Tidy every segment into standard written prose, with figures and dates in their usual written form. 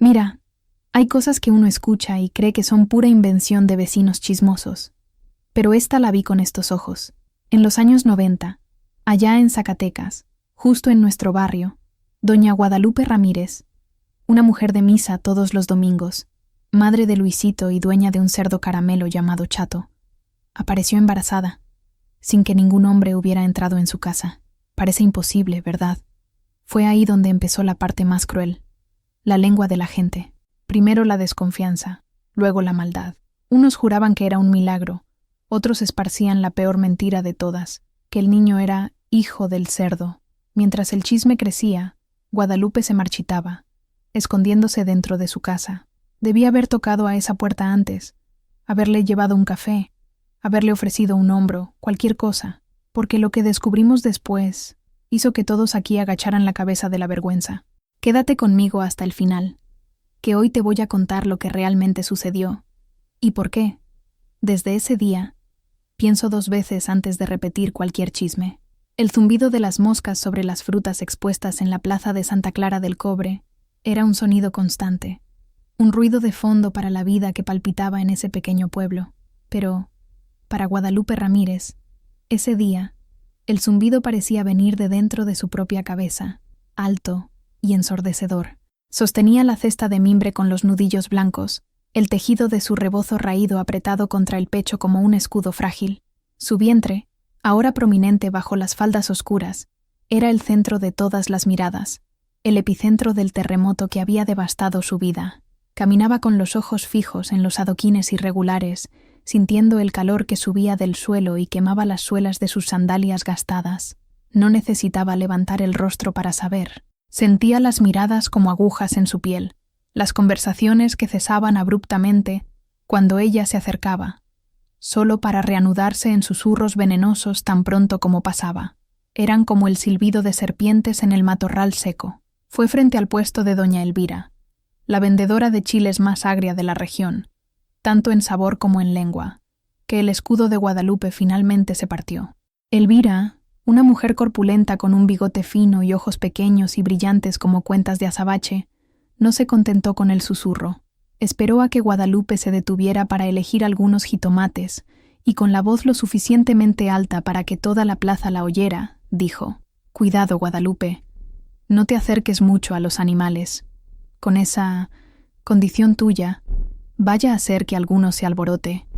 Mira, hay cosas que uno escucha y cree que son pura invención de vecinos chismosos. Pero esta la vi con estos ojos. En los años 90, allá en Zacatecas, justo en nuestro barrio, doña Guadalupe Ramírez, una mujer de misa todos los domingos, madre de Luisito y dueña de un cerdo caramelo llamado Chato, apareció embarazada, sin que ningún hombre hubiera entrado en su casa. Parece imposible, ¿verdad? Fue ahí donde empezó la parte más cruel, la lengua de la gente. Primero la desconfianza, luego la maldad. Unos juraban que era un milagro, otros esparcían la peor mentira de todas, que el niño era hijo del cerdo. Mientras el chisme crecía, Guadalupe se marchitaba, escondiéndose dentro de su casa. Debía haber tocado a esa puerta antes, haberle llevado un café, haberle ofrecido un hombro, cualquier cosa, porque lo que descubrimos después hizo que todos aquí agacharan la cabeza de la vergüenza. Quédate conmigo hasta el final, que hoy te voy a contar lo que realmente sucedió. ¿Y por qué? Desde ese día, pienso 2 veces antes de repetir cualquier chisme. El zumbido de las moscas sobre las frutas expuestas en la plaza de Santa Clara del Cobre era un sonido constante, un ruido de fondo para la vida que palpitaba en ese pequeño pueblo. Pero, para Guadalupe Ramírez, ese día, el zumbido parecía venir de dentro de su propia cabeza, alto y ensordecedor. Sostenía la cesta de mimbre con los nudillos blancos, el tejido de su rebozo raído apretado contra el pecho como un escudo frágil. Su vientre, ahora prominente bajo las faldas oscuras, era el centro de todas las miradas, el epicentro del terremoto que había devastado su vida. Caminaba con los ojos fijos en los adoquines irregulares, sintiendo el calor que subía del suelo y quemaba las suelas de sus sandalias gastadas. No necesitaba levantar el rostro para saber. Sentía las miradas como agujas en su piel, las conversaciones que cesaban abruptamente cuando ella se acercaba, solo para reanudarse en susurros venenosos tan pronto como pasaba. Eran como el silbido de serpientes en el matorral seco. Fue frente al puesto de doña Elvira, la vendedora de chiles más agria de la región, tanto en sabor como en lengua, que el escudo de Guadalupe finalmente se partió. Elvira, una mujer corpulenta con un bigote fino y ojos pequeños y brillantes como cuentas de azabache, no se contentó con el susurro. Esperó a que Guadalupe se detuviera para elegir algunos jitomates, y con la voz lo suficientemente alta para que toda la plaza la oyera, dijo: «Cuidado, Guadalupe, no te acerques mucho a los animales. Con esa condición tuya, vaya a ser que alguno se alborote».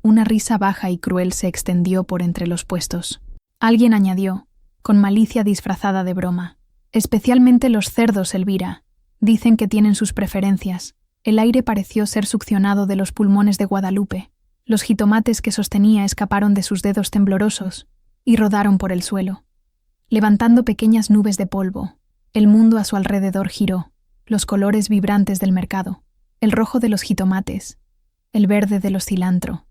Una risa baja y cruel se extendió por entre los puestos. Alguien añadió, con malicia disfrazada de broma: «Especialmente los cerdos, Elvira. Dicen que tienen sus preferencias». El aire pareció ser succionado de los pulmones de Guadalupe. Los jitomates que sostenía escaparon de sus dedos temblorosos y rodaron por el suelo, levantando pequeñas nubes de polvo. El mundo a su alrededor giró. Los colores vibrantes del mercado, el rojo de los jitomates, el verde de los cilantro,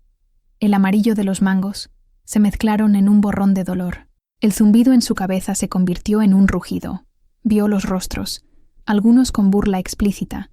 el amarillo de los mangos, se mezclaron en un borrón de dolor. El zumbido en su cabeza se convirtió en un rugido. Vio los rostros, algunos con burla explícita,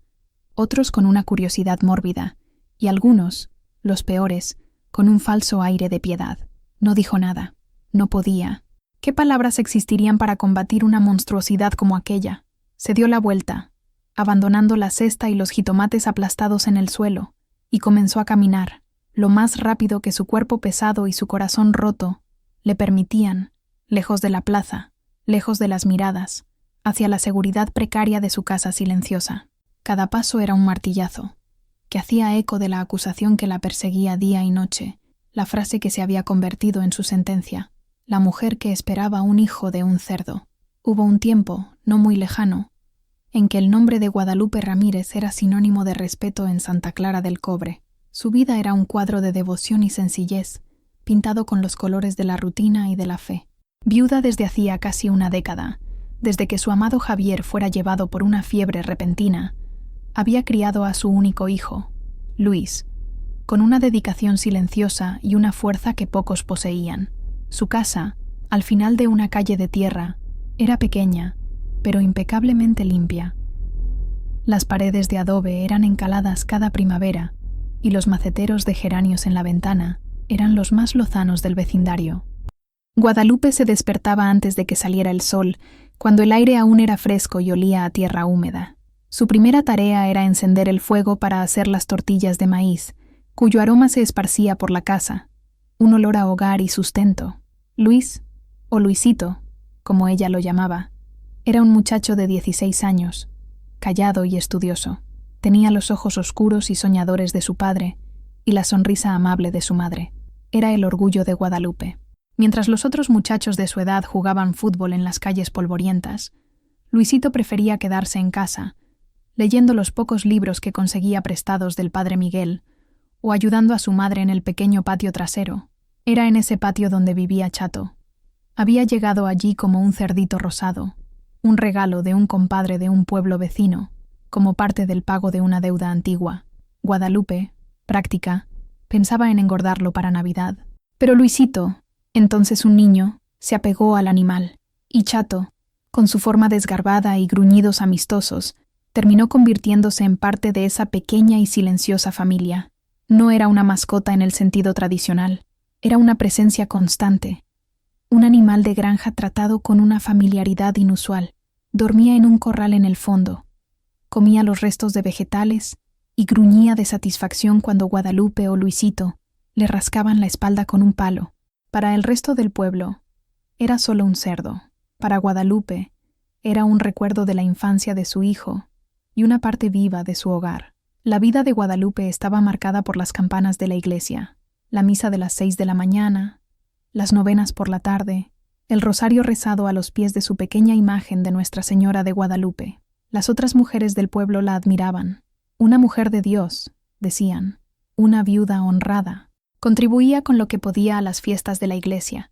otros con una curiosidad mórbida, y algunos, los peores, con un falso aire de piedad. No dijo nada. No podía. ¿Qué palabras existirían para combatir una monstruosidad como aquella? Se dio la vuelta, abandonando la cesta y los jitomates aplastados en el suelo, y comenzó a caminar, lo más rápido que su cuerpo pesado y su corazón roto le permitían, lejos de la plaza, lejos de las miradas, hacia la seguridad precaria de su casa silenciosa. Cada paso era un martillazo, que hacía eco de la acusación que la perseguía día y noche, la frase que se había convertido en su sentencia: la mujer que esperaba un hijo de un cerdo. Hubo un tiempo, no muy lejano, en que el nombre de Guadalupe Ramírez era sinónimo de respeto en Santa Clara del Cobre. Su vida era un cuadro de devoción y sencillez, pintado con los colores de la rutina y de la fe. Viuda desde hacía casi una década, desde que su amado Javier fuera llevado por una fiebre repentina, había criado a su único hijo, Luis, con una dedicación silenciosa y una fuerza que pocos poseían. Su casa, al final de una calle de tierra, era pequeña, pero impecablemente limpia. Las paredes de adobe eran encaladas cada primavera, y los maceteros de geranios en la ventana eran los más lozanos del vecindario. Guadalupe se despertaba antes de que saliera el sol, cuando el aire aún era fresco y olía a tierra húmeda. Su primera tarea era encender el fuego para hacer las tortillas de maíz, cuyo aroma se esparcía por la casa, un olor a hogar y sustento. Luis, o Luisito, como ella lo llamaba, era un muchacho de 16 años, callado y estudioso. Tenía los ojos oscuros y soñadores de su padre y la sonrisa amable de su madre. Era el orgullo de Guadalupe. Mientras los otros muchachos de su edad jugaban fútbol en las calles polvorientas, Luisito prefería quedarse en casa, leyendo los pocos libros que conseguía prestados del padre Miguel, o ayudando a su madre en el pequeño patio trasero. Era en ese patio donde vivía Chato. Había llegado allí como un cerdito rosado, un regalo de un compadre de un pueblo vecino, como parte del pago de una deuda antigua. Guadalupe, práctica, pensaba en engordarlo para Navidad. Pero Luisito, entonces un niño, se apegó al animal, y Chato, con su forma desgarbada y gruñidos amistosos, terminó convirtiéndose en parte de esa pequeña y silenciosa familia. No era una mascota en el sentido tradicional, era una presencia constante, un animal de granja tratado con una familiaridad inusual. Dormía en un corral en el fondo, comía los restos de vegetales y gruñía de satisfacción cuando Guadalupe o Luisito le rascaban la espalda con un palo. Para el resto del pueblo, era solo un cerdo. Para Guadalupe, era un recuerdo de la infancia de su hijo y una parte viva de su hogar. La vida de Guadalupe estaba marcada por las campanas de la iglesia, la misa de las 6 de la mañana, las novenas por la tarde, el rosario rezado a los pies de su pequeña imagen de Nuestra Señora de Guadalupe. Las otras mujeres del pueblo la admiraban. Una mujer de Dios, decían, una viuda honrada. Contribuía con lo que podía a las fiestas de la iglesia,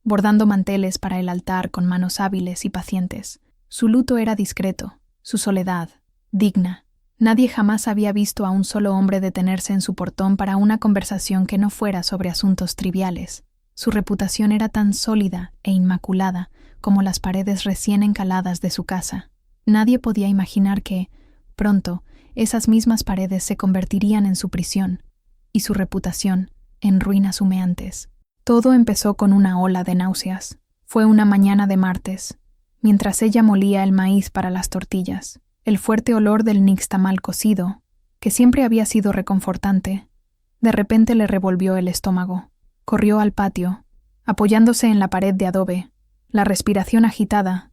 bordando manteles para el altar con manos hábiles y pacientes. Su luto era discreto, su soledad, digna. Nadie jamás había visto a un solo hombre detenerse en su portón para una conversación que no fuera sobre asuntos triviales. Su reputación era tan sólida e inmaculada como las paredes recién encaladas de su casa. Nadie podía imaginar que, pronto, esas mismas paredes se convertirían en su prisión, y su reputación en ruinas humeantes. Todo empezó con una ola de náuseas. Fue una mañana de martes, mientras ella molía el maíz para las tortillas. El fuerte olor del nixtamal cocido, que siempre había sido reconfortante, de repente le revolvió el estómago. Corrió al patio, apoyándose en la pared de adobe, la respiración agitada,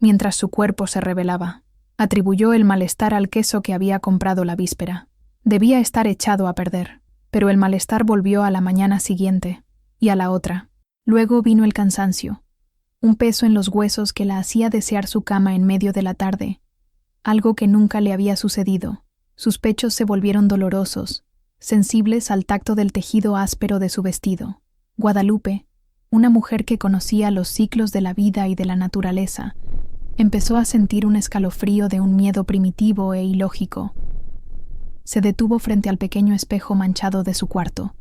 mientras su cuerpo se rebelaba. Atribuyó el malestar al queso que había comprado la víspera. Debía estar echado a perder, pero el malestar volvió a la mañana siguiente, y a la otra. Luego vino el cansancio, un peso en los huesos que la hacía desear su cama en medio de la tarde, algo que nunca le había sucedido. Sus pechos se volvieron dolorosos, sensibles al tacto del tejido áspero de su vestido. Guadalupe, una mujer que conocía los ciclos de la vida y de la naturaleza, empezó a sentir un escalofrío de un miedo primitivo e ilógico. Se detuvo frente al pequeño espejo manchado de su cuarto.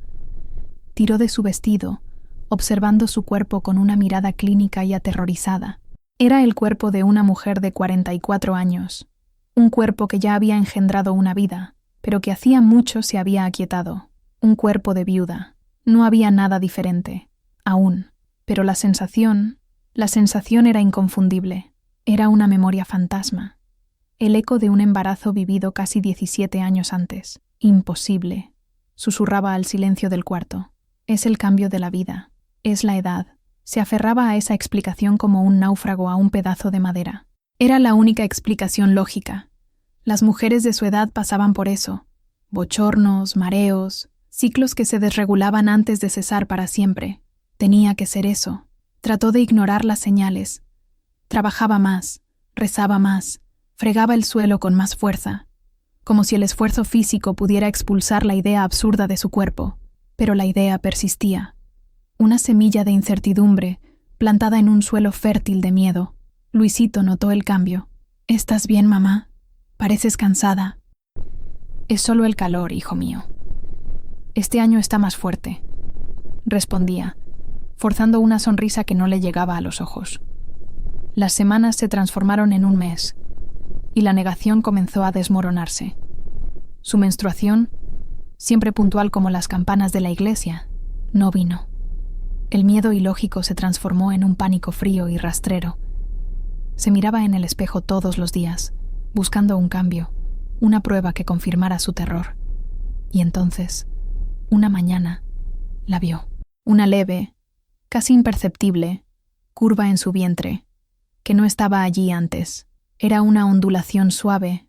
Tiró de su vestido, observando su cuerpo con una mirada clínica y aterrorizada. Era el cuerpo de una mujer de 44 años, un cuerpo que ya había engendrado una vida, pero que hacía mucho se había aquietado. Un cuerpo de viuda. No había nada diferente, aún, pero la sensación era inconfundible. Era una memoria fantasma, el eco de un embarazo vivido casi 17 años antes. Imposible, susurraba al silencio del cuarto. Es el cambio de la vida, es la edad. Se aferraba a esa explicación como un náufrago a un pedazo de madera. Era la única explicación lógica. Las mujeres de su edad pasaban por eso. Bochornos, mareos, ciclos que se desregulaban antes de cesar para siempre. Tenía que ser eso. Trató de ignorar las señales. Trabajaba más, rezaba más, fregaba el suelo con más fuerza, como si el esfuerzo físico pudiera expulsar la idea absurda de su cuerpo. Pero la idea persistía. Una semilla de incertidumbre, plantada en un suelo fértil de miedo. Luisito notó el cambio. «¿Estás bien, mamá? Pareces cansada». «Es solo el calor, hijo mío. Este año está más fuerte», respondía, forzando una sonrisa que no le llegaba a los ojos. Las semanas se transformaron en un mes, y la negación comenzó a desmoronarse. Su menstruación, siempre puntual como las campanas de la iglesia, no vino. El miedo ilógico se transformó en un pánico frío y rastrero. Se miraba en el espejo todos los días, buscando un cambio, una prueba que confirmara su terror. Y entonces, una mañana, la vio. Una leve, casi imperceptible, curva en su vientre, que no estaba allí antes. Era una ondulación suave,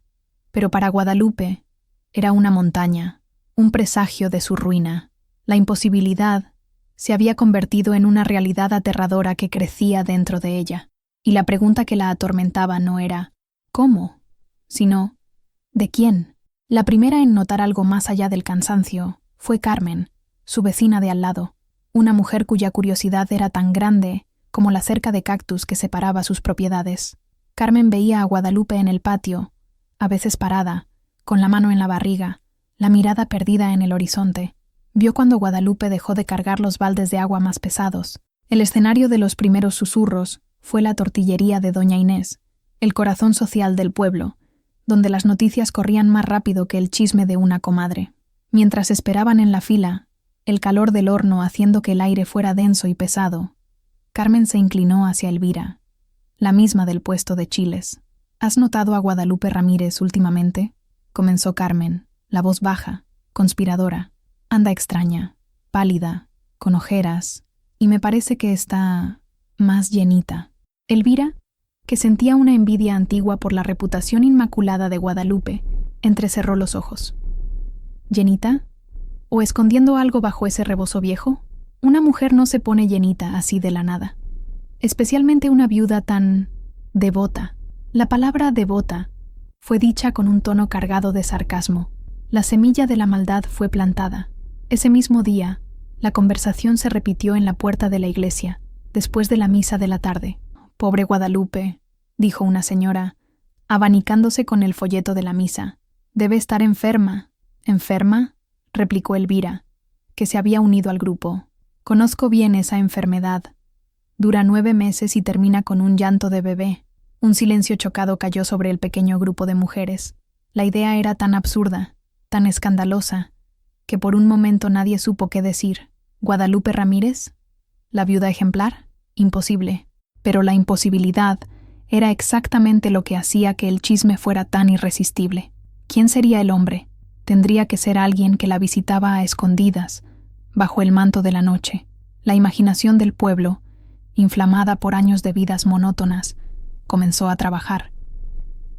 pero para Guadalupe era una montaña, un presagio de su ruina. La imposibilidad se había convertido en una realidad aterradora que crecía dentro de ella, y la pregunta que la atormentaba no era ¿cómo?, sino ¿de quién? La primera en notar algo más allá del cansancio fue Carmen, su vecina de al lado, una mujer cuya curiosidad era tan grande como la cerca de cactus que separaba sus propiedades. Carmen veía a Guadalupe en el patio, a veces parada, con la mano en la barriga, la mirada perdida en el horizonte. Vio cuando Guadalupe dejó de cargar los baldes de agua más pesados. El escenario de los primeros susurros fue la tortillería de doña Inés, el corazón social del pueblo, donde las noticias corrían más rápido que el chisme de una comadre. Mientras esperaban en la fila, el calor del horno haciendo que el aire fuera denso y pesado, Carmen se inclinó hacia Elvira, la misma del puesto de chiles. ¿Has notado a Guadalupe Ramírez últimamente?, comenzó Carmen, la voz baja, conspiradora. Anda extraña, pálida, con ojeras, y me parece que está más llenita. Elvira, que sentía una envidia antigua por la reputación inmaculada de Guadalupe, entrecerró los ojos. ¿Llenita? ¿O escondiendo algo bajo ese rebozo viejo? Una mujer no se pone llenita así de la nada. Especialmente una viuda tan devota. La palabra devota fue dicha con un tono cargado de sarcasmo. La semilla de la maldad fue plantada. Ese mismo día, la conversación se repitió en la puerta de la iglesia, después de la misa de la tarde. «Pobre Guadalupe», dijo una señora, abanicándose con el folleto de la misa. «Debe estar enferma». «¿Enferma?», replicó Elvira, que se había unido al grupo. «Conozco bien esa enfermedad. Dura 9 meses y termina con un llanto de bebé». Un silencio chocado cayó sobre el pequeño grupo de mujeres. La idea era tan absurda, tan escandalosa, que por un momento nadie supo qué decir. ¿Guadalupe Ramírez? ¿La viuda ejemplar? Imposible. Pero la imposibilidad era exactamente lo que hacía que el chisme fuera tan irresistible. ¿Quién sería el hombre? Tendría que ser alguien que la visitaba a escondidas, bajo el manto de la noche. La imaginación del pueblo, inflamada por años de vidas monótonas, comenzó a trabajar.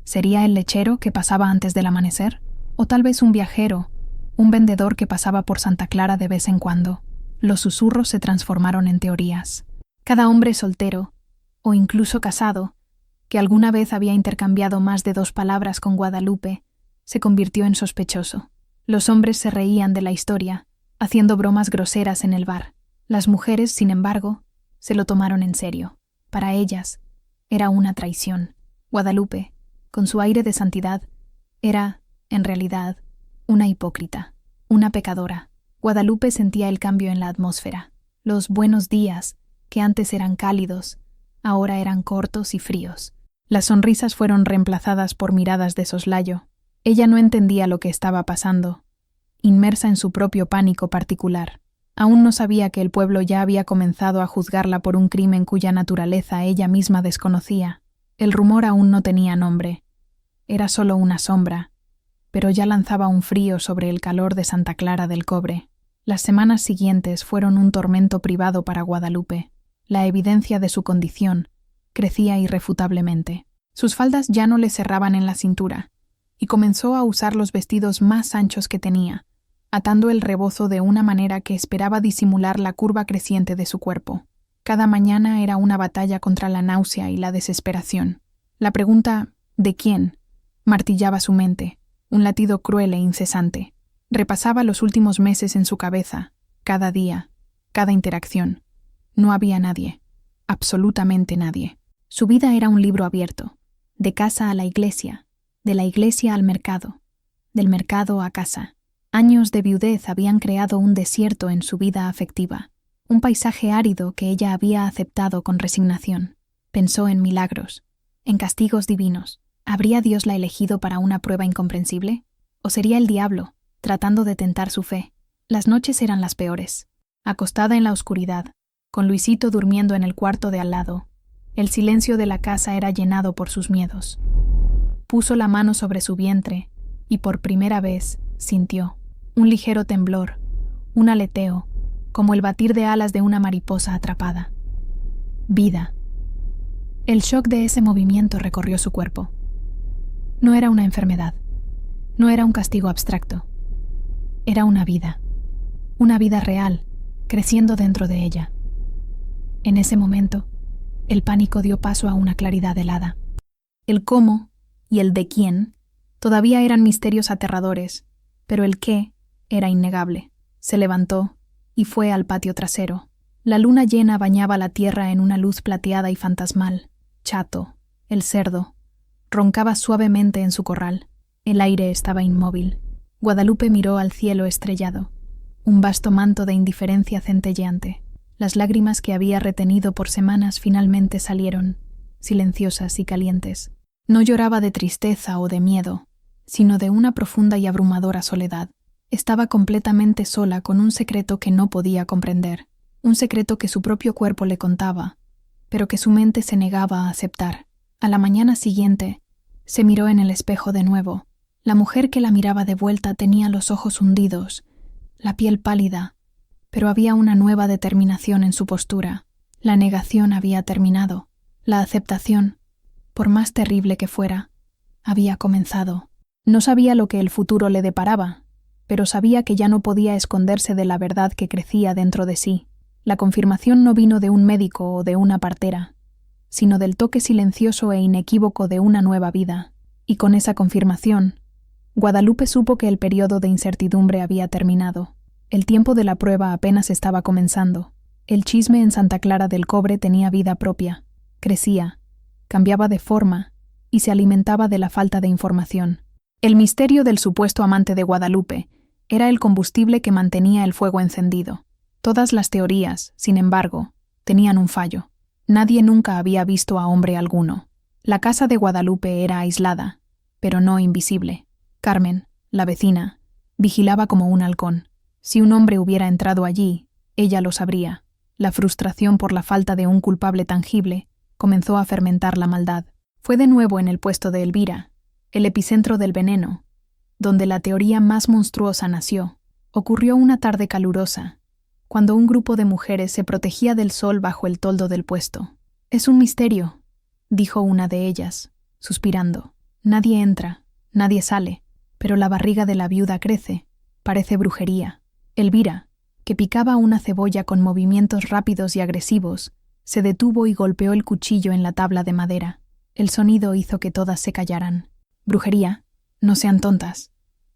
¿Sería el lechero que pasaba antes del amanecer? ¿O tal vez un viajero, un vendedor que pasaba por Santa Clara de vez en cuando? Los susurros se transformaron en teorías. Cada hombre soltero, o incluso casado, que alguna vez había intercambiado más de 2 palabras con Guadalupe, se convirtió en sospechoso. Los hombres se reían de la historia, haciendo bromas groseras en el bar. Las mujeres, sin embargo, se lo tomaron en serio. Para ellas, era una traición. Guadalupe, con su aire de santidad, era, en realidad, una hipócrita, una pecadora. Guadalupe sentía el cambio en la atmósfera. Los buenos días, que antes eran cálidos, ahora eran cortos y fríos. Las sonrisas fueron reemplazadas por miradas de soslayo. Ella no entendía lo que estaba pasando, inmersa en su propio pánico particular. Aún no sabía que el pueblo ya había comenzado a juzgarla por un crimen cuya naturaleza ella misma desconocía. El rumor aún no tenía nombre. Era solo una sombra, pero ya lanzaba un frío sobre el calor de Santa Clara del Cobre. Las semanas siguientes fueron un tormento privado para Guadalupe. La evidencia de su condición crecía irrefutablemente. Sus faldas ya no le cerraban en la cintura, y comenzó a usar los vestidos más anchos que tenía, atando el rebozo de una manera que esperaba disimular la curva creciente de su cuerpo. Cada mañana era una batalla contra la náusea y la desesperación. La pregunta ¿de quién?, martillaba su mente, un latido cruel e incesante. Repasaba los últimos meses en su cabeza, cada día, cada interacción. No había nadie, absolutamente nadie. Su vida era un libro abierto, de casa a la iglesia, de la iglesia al mercado, del mercado a casa. Años de viudez habían creado un desierto en su vida afectiva, un paisaje árido que ella había aceptado con resignación. Pensó en milagros, en castigos divinos. ¿Habría Dios la elegido para una prueba incomprensible? ¿O sería el diablo, tratando de tentar su fe? Las noches eran las peores. Acostada en la oscuridad, con Luisito durmiendo en el cuarto de al lado, el silencio de la casa era llenado por sus miedos. Puso la mano sobre su vientre y por primera vez sintió un ligero temblor, un aleteo, como el batir de alas de una mariposa atrapada. Vida. El shock de ese movimiento recorrió su cuerpo. No era una enfermedad, no era un castigo abstracto. Era una vida real, creciendo dentro de ella. En ese momento, el pánico dio paso a una claridad helada. El cómo y el de quién todavía eran misterios aterradores, pero el qué era innegable. Se levantó y fue al patio trasero. La luna llena bañaba la tierra en una luz plateada y fantasmal. Chato, el cerdo, roncaba suavemente en su corral. El aire estaba inmóvil. Guadalupe miró al cielo estrellado, un vasto manto de indiferencia centelleante. Las lágrimas que había retenido por semanas finalmente salieron, silenciosas y calientes. No lloraba de tristeza o de miedo, sino de una profunda y abrumadora soledad. Estaba completamente sola con un secreto que no podía comprender, un secreto que su propio cuerpo le contaba, pero que su mente se negaba a aceptar. A la mañana siguiente, se miró en el espejo de nuevo. La mujer que la miraba de vuelta tenía los ojos hundidos, la piel pálida, pero había una nueva determinación en su postura. La negación había terminado. La aceptación, por más terrible que fuera, había comenzado. No sabía lo que el futuro le deparaba, pero sabía que ya no podía esconderse de la verdad que crecía dentro de sí. La confirmación no vino de un médico o de una partera, sino del toque silencioso e inequívoco de una nueva vida. Y con esa confirmación, Guadalupe supo que el periodo de incertidumbre había terminado. El tiempo de la prueba apenas estaba comenzando. El chisme en Santa Clara del Cobre tenía vida propia. Crecía, cambiaba de forma y se alimentaba de la falta de información. El misterio del supuesto amante de Guadalupe era el combustible que mantenía el fuego encendido. Todas las teorías, sin embargo, tenían un fallo. Nadie nunca había visto a hombre alguno. La casa de Guadalupe era aislada, pero no invisible. Carmen, la vecina, vigilaba como un halcón. Si un hombre hubiera entrado allí, ella lo sabría. La frustración por la falta de un culpable tangible comenzó a fermentar la maldad. Fue de nuevo en el puesto de Elvira, el epicentro del veneno, donde la teoría más monstruosa nació. Ocurrió una tarde calurosa, cuando un grupo de mujeres se protegía del sol bajo el toldo del puesto. «Es un misterio», dijo una de ellas, suspirando. «Nadie entra, nadie sale, pero la barriga de la viuda crece, parece brujería». Elvira, que picaba una cebolla con movimientos rápidos y agresivos, se detuvo y golpeó el cuchillo en la tabla de madera. El sonido hizo que todas se callaran. «Brujería, no sean tontas»,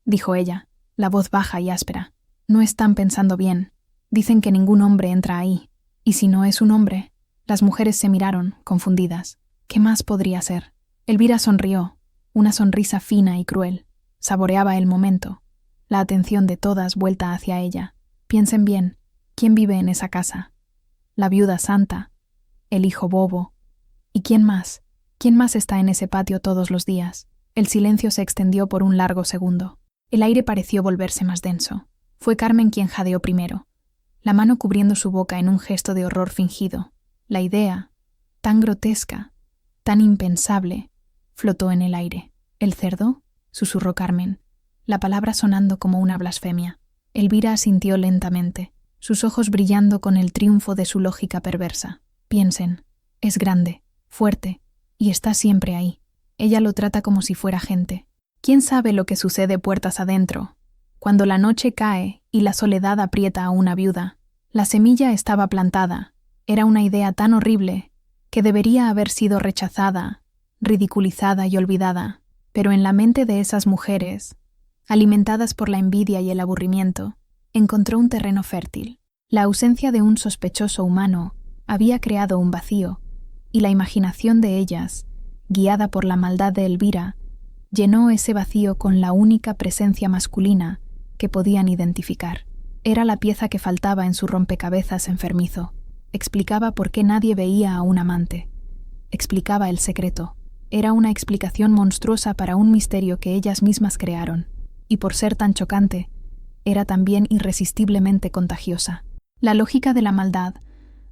dijo ella, la voz baja y áspera. «No están pensando bien. Dicen que ningún hombre entra ahí. Y si no es un hombre». Las mujeres se miraron, confundidas. ¿Qué más podría ser? Elvira sonrió, una sonrisa fina y cruel. Saboreaba el momento, la atención de todas vuelta hacia ella. Piensen bien, ¿quién vive en esa casa? La viuda santa, el hijo bobo. ¿Y quién más? ¿Quién más está en ese patio todos los días? El silencio se extendió por un largo segundo. El aire pareció volverse más denso. Fue Carmen quien jadeó primero, la mano cubriendo su boca en un gesto de horror fingido. La idea, tan grotesca, tan impensable, flotó en el aire. «¿El cerdo?», susurró Carmen, la palabra sonando como una blasfemia. Elvira asintió lentamente, sus ojos brillando con el triunfo de su lógica perversa. «Piensen, es grande, fuerte, y está siempre ahí. Ella lo trata como si fuera gente. ¿Quién sabe lo que sucede puertas adentro? Cuando la noche cae y la soledad aprieta a una viuda, la semilla estaba plantada. Era una idea tan horrible que debería haber sido rechazada, ridiculizada y olvidada, pero en la mente de esas mujeres, alimentadas por la envidia y el aburrimiento, encontró un terreno fértil. La ausencia de un sospechoso humano había creado un vacío, y la imaginación de ellas, guiada por la maldad de Elvira, llenó ese vacío con la única presencia masculina que podían identificar. Era la pieza que faltaba en su rompecabezas enfermizo. Explicaba por qué nadie veía a un amante. Explicaba el secreto. Era una explicación monstruosa para un misterio que ellas mismas crearon, y por ser tan chocante, era también irresistiblemente contagiosa. La lógica de la maldad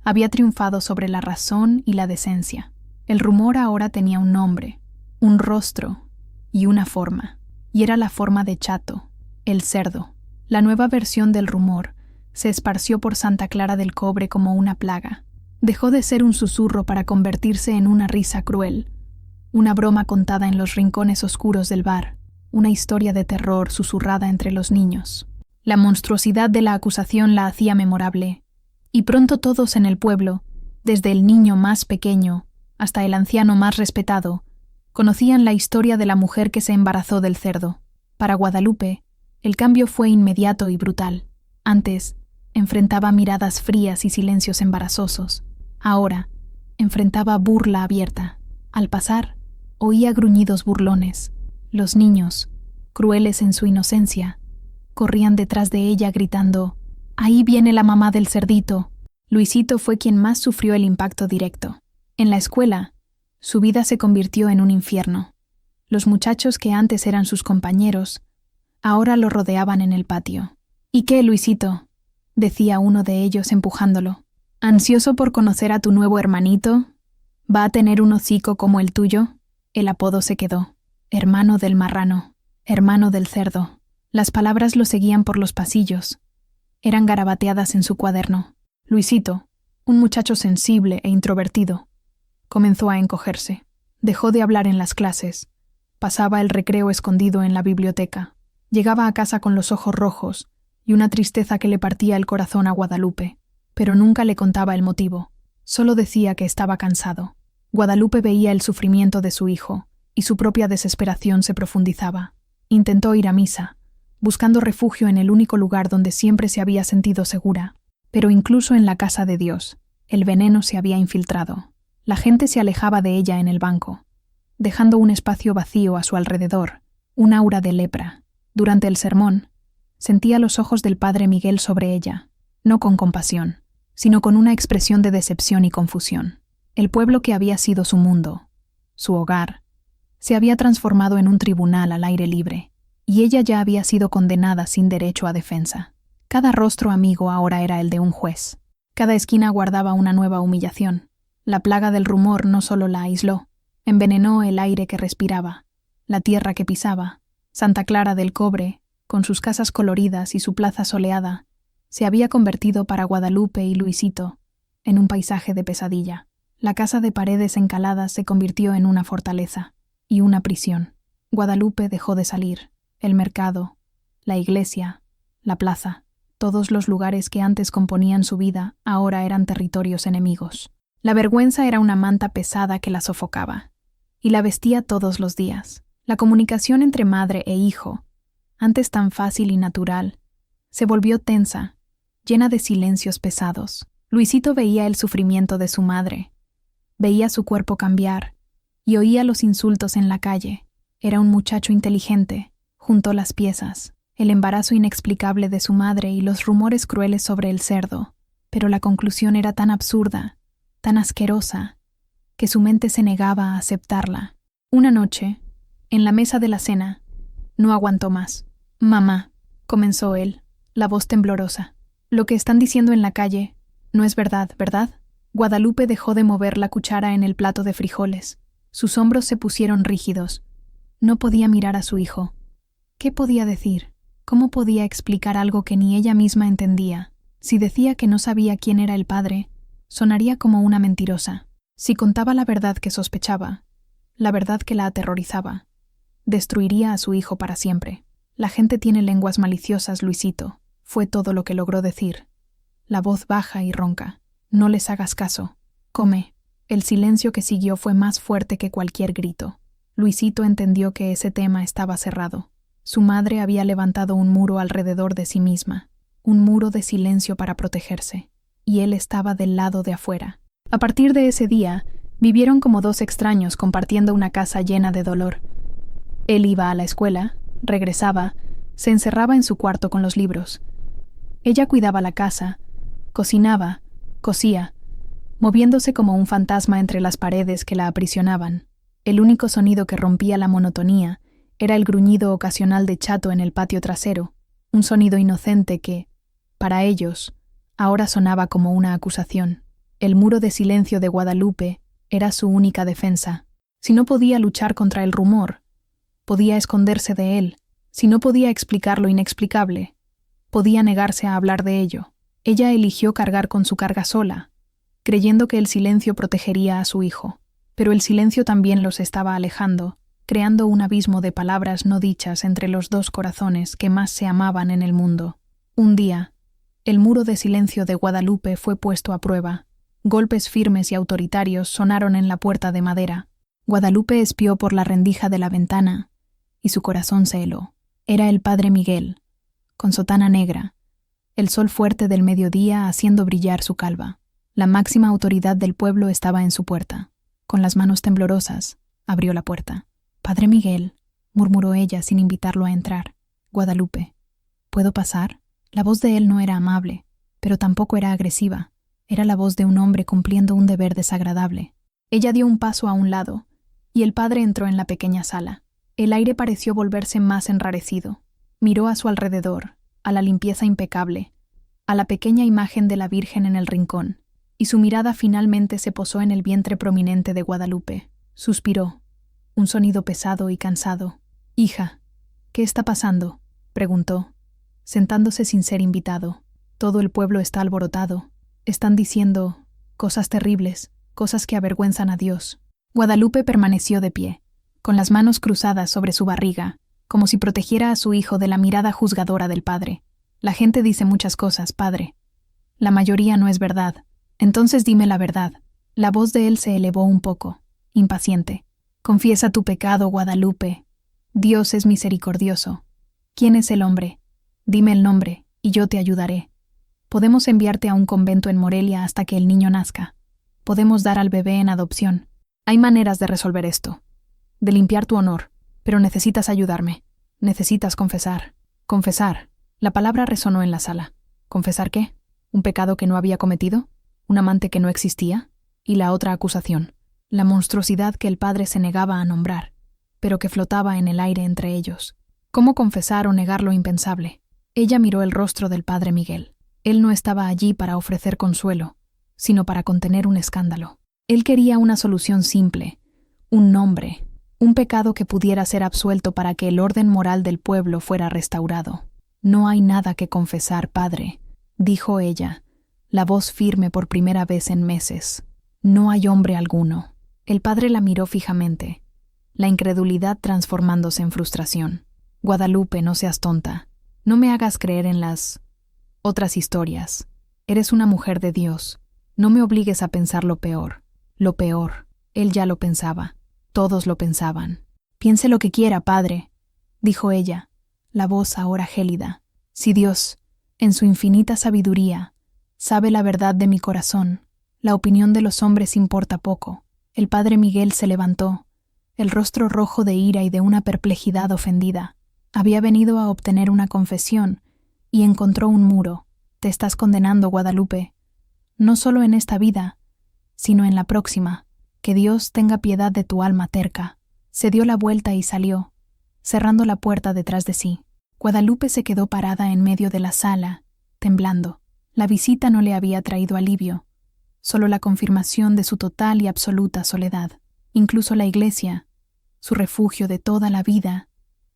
había triunfado sobre la razón y la decencia. El rumor ahora tenía un nombre, un rostro, y una forma, y era la forma de Chato, el cerdo. La nueva versión del rumor se esparció por Santa Clara del Cobre como una plaga. Dejó de ser un susurro para convertirse en una risa cruel, una broma contada en los rincones oscuros del bar, una historia de terror susurrada entre los niños. La monstruosidad de la acusación la hacía memorable, y pronto todos en el pueblo, desde el niño más pequeño hasta el anciano más respetado, conocían la historia de la mujer que se embarazó del cerdo. Para Guadalupe, el cambio fue inmediato y brutal. Antes, enfrentaba miradas frías y silencios embarazosos. Ahora, enfrentaba burla abierta. Al pasar, oía gruñidos burlones. Los niños, crueles en su inocencia, corrían detrás de ella gritando: «¡Ahí viene la mamá del cerdito!». Luisito fue quien más sufrió el impacto directo. En la escuela, su vida se convirtió en un infierno. Los muchachos que antes eran sus compañeros, ahora lo rodeaban en el patio. «¿Y qué, Luisito?», decía uno de ellos empujándolo. «¿Ansioso por conocer a tu nuevo hermanito? ¿Va a tener un hocico como el tuyo?». El apodo se quedó. Hermano del marrano, hermano del cerdo. Las palabras lo seguían por los pasillos. Eran garabateadas en su cuaderno. Luisito, un muchacho sensible e introvertido, comenzó a encogerse. Dejó de hablar en las clases. Pasaba el recreo escondido en la biblioteca. Llegaba a casa con los ojos rojos y una tristeza que le partía el corazón a Guadalupe, pero nunca le contaba el motivo. Solo decía que estaba cansado. Guadalupe veía el sufrimiento de su hijo y su propia desesperación se profundizaba. Intentó ir a misa, buscando refugio en el único lugar donde siempre se había sentido segura. Pero incluso en la casa de Dios, el veneno se había infiltrado. La gente se alejaba de ella en el banco, dejando un espacio vacío a su alrededor, un aura de lepra. Durante el sermón, sentía los ojos del padre Miguel sobre ella, no con compasión, sino con una expresión de decepción y confusión. El pueblo que había sido su mundo, su hogar, se había transformado en un tribunal al aire libre, y ella ya había sido condenada sin derecho a defensa. Cada rostro amigo ahora era el de un juez. Cada esquina guardaba una nueva humillación. La plaga del rumor no solo la aisló, envenenó el aire que respiraba, la tierra que pisaba. Santa Clara del Cobre, con sus casas coloridas y su plaza soleada, se había convertido para Guadalupe y Luisito en un paisaje de pesadilla. La casa de paredes encaladas se convirtió en una fortaleza y una prisión. Guadalupe dejó de salir. El mercado, la iglesia, la plaza, todos los lugares que antes componían su vida ahora eran territorios enemigos. La vergüenza era una manta pesada que la sofocaba, y la vestía todos los días. La comunicación entre madre e hijo, antes tan fácil y natural, se volvió tensa, llena de silencios pesados. Luisito veía el sufrimiento de su madre, veía su cuerpo cambiar y oía los insultos en la calle. Era un muchacho inteligente, juntó las piezas, el embarazo inexplicable de su madre y los rumores crueles sobre el cerdo, pero la conclusión era tan absurda, tan asquerosa, que su mente se negaba a aceptarla. Una noche, en la mesa de la cena, no aguantó más. «Mamá», comenzó él, la voz temblorosa, «lo que están diciendo en la calle no es verdad, ¿verdad?». Guadalupe dejó de mover la cuchara en el plato de frijoles. Sus hombros se pusieron rígidos. No podía mirar a su hijo. ¿Qué podía decir? ¿Cómo podía explicar algo que ni ella misma entendía? Si decía que no sabía quién era el padre, sonaría como una mentirosa. Si contaba la verdad que sospechaba, la verdad que la aterrorizaba, destruiría a su hijo para siempre. «La gente tiene lenguas maliciosas, Luisito», fue todo lo que logró decir. La voz baja y ronca. «No les hagas caso. Come». El silencio que siguió fue más fuerte que cualquier grito. Luisito entendió que ese tema estaba cerrado. Su madre había levantado un muro alrededor de sí misma, un muro de silencio para protegerse, y él estaba del lado de afuera. A partir de ese día, vivieron como dos extraños compartiendo una casa llena de dolor. Él iba a la escuela, regresaba, se encerraba en su cuarto con los libros. Ella cuidaba la casa, cocinaba, cosía, moviéndose como un fantasma entre las paredes que la aprisionaban. El único sonido que rompía la monotonía era el gruñido ocasional de Chato en el patio trasero, un sonido inocente que, para ellos, ahora sonaba como una acusación. El muro de silencio de Guadalupe era su única defensa. Si no podía luchar contra el rumor, Podía esconderse de él. Si no podía explicar lo inexplicable, podía negarse a hablar de ello. Ella eligió cargar con su carga sola, creyendo que el silencio protegería a su hijo. Pero el silencio también los estaba alejando, creando un abismo de palabras no dichas entre los dos corazones que más se amaban en el mundo. Un día, el muro de silencio de Guadalupe fue puesto a prueba. Golpes firmes y autoritarios sonaron en la puerta de madera. Guadalupe espió por la rendija de la ventana, y su corazón se heló. Era el padre Miguel, con sotana negra, el sol fuerte del mediodía haciendo brillar su calva. La máxima autoridad del pueblo estaba en su puerta. Con las manos temblorosas, abrió la puerta. «Padre Miguel», murmuró ella sin invitarlo a entrar. «Guadalupe, ¿puedo pasar?» La voz de él no era amable, pero tampoco era agresiva. Era la voz de un hombre cumpliendo un deber desagradable. Ella dio un paso a un lado, y el padre entró en la pequeña sala. El aire pareció volverse más enrarecido. Miró a su alrededor, a la limpieza impecable, a la pequeña imagen de la Virgen en el rincón, y su mirada finalmente se posó en el vientre prominente de Guadalupe. Suspiró, un sonido pesado y cansado. «Hija, ¿qué está pasando?», preguntó, sentándose sin ser invitado. «Todo el pueblo está alborotado. Están diciendo cosas terribles, cosas que avergüenzan a Dios». Guadalupe permaneció de pie, con las manos cruzadas sobre su barriga, como si protegiera a su hijo de la mirada juzgadora del padre. «La gente dice muchas cosas, padre. La mayoría no es verdad. Entonces dime la verdad». La voz de él se elevó un poco, impaciente. «Confiesa tu pecado, Guadalupe. Dios es misericordioso. ¿Quién es el hombre? Dime el nombre, y yo te ayudaré. Podemos enviarte a un convento en Morelia hasta que el niño nazca. Podemos dar al bebé en adopción. Hay maneras de resolver esto, de limpiar tu honor, pero necesitas ayudarme. Necesitas confesar». «Confesar». La palabra resonó en la sala. ¿Confesar qué? ¿Un pecado que no había cometido? ¿Un amante que no existía? Y la otra acusación, la monstruosidad que el padre se negaba a nombrar, pero que flotaba en el aire entre ellos. ¿Cómo confesar o negar lo impensable? Ella miró el rostro del padre Miguel. Él no estaba allí para ofrecer consuelo, sino para contener un escándalo. Él quería una solución simple, un nombre, un pecado que pudiera ser absuelto para que el orden moral del pueblo fuera restaurado. «No hay nada que confesar, padre», dijo ella, la voz firme por primera vez en meses. «No hay hombre alguno». El padre la miró fijamente, la incredulidad transformándose en frustración. «Guadalupe, no seas tonta. No me hagas creer en las otras historias. Eres una mujer de Dios. No me obligues a pensar lo peor». Lo peor. Él ya lo pensaba. Todos lo pensaban. «Piense lo que quiera, padre», dijo ella, la voz ahora gélida. «Si Dios, en su infinita sabiduría, sabe la verdad de mi corazón, la opinión de los hombres importa poco». El padre Miguel se levantó, el rostro rojo de ira y de una perplejidad ofendida. Había venido a obtener una confesión y encontró un muro. «Te estás condenando, Guadalupe, no solo en esta vida, sino en la próxima. Que Dios tenga piedad de tu alma terca». Se dio la vuelta y salió, cerrando la puerta detrás de sí. Guadalupe se quedó parada en medio de la sala, temblando. La visita no le había traído alivio, solo la confirmación de su total y absoluta soledad. Incluso la iglesia, su refugio de toda la vida,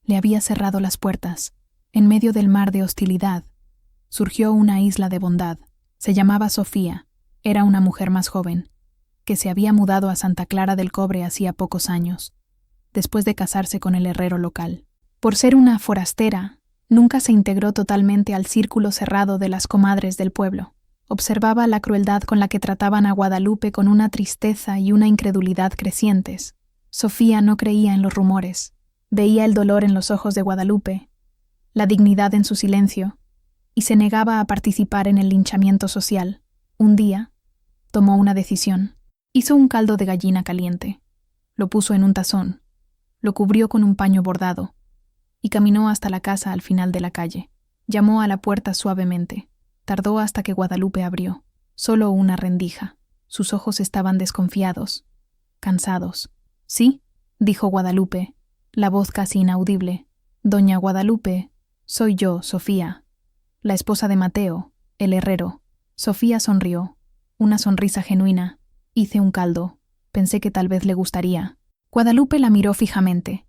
le había cerrado las puertas. En medio del mar de hostilidad, surgió una isla de bondad. Se llamaba Sofía. Era una mujer más joven, que se había mudado a Santa Clara del Cobre hacía pocos años, después de casarse con el herrero local. Por ser una forastera, nunca se integró totalmente al círculo cerrado de las comadres del pueblo. Observaba la crueldad con la que trataban a Guadalupe con una tristeza y una incredulidad crecientes. Sofía no creía en los rumores. Veía el dolor en los ojos de Guadalupe, la dignidad en su silencio, y se negaba a participar en el linchamiento social. Un día, tomó una decisión. Hizo un caldo de gallina caliente. Lo puso en un tazón, lo cubrió con un paño bordado, y caminó hasta la casa al final de la calle. Llamó a la puerta suavemente. Tardó hasta que Guadalupe abrió. Solo una rendija. Sus ojos estaban desconfiados, cansados. «¿Sí?», dijo Guadalupe, la voz casi inaudible. «Doña Guadalupe, soy yo, Sofía, la esposa de Mateo, el herrero». Sofía sonrió, una sonrisa genuina. «Hice un caldo. Pensé que tal vez le gustaría». Guadalupe la miró fijamente.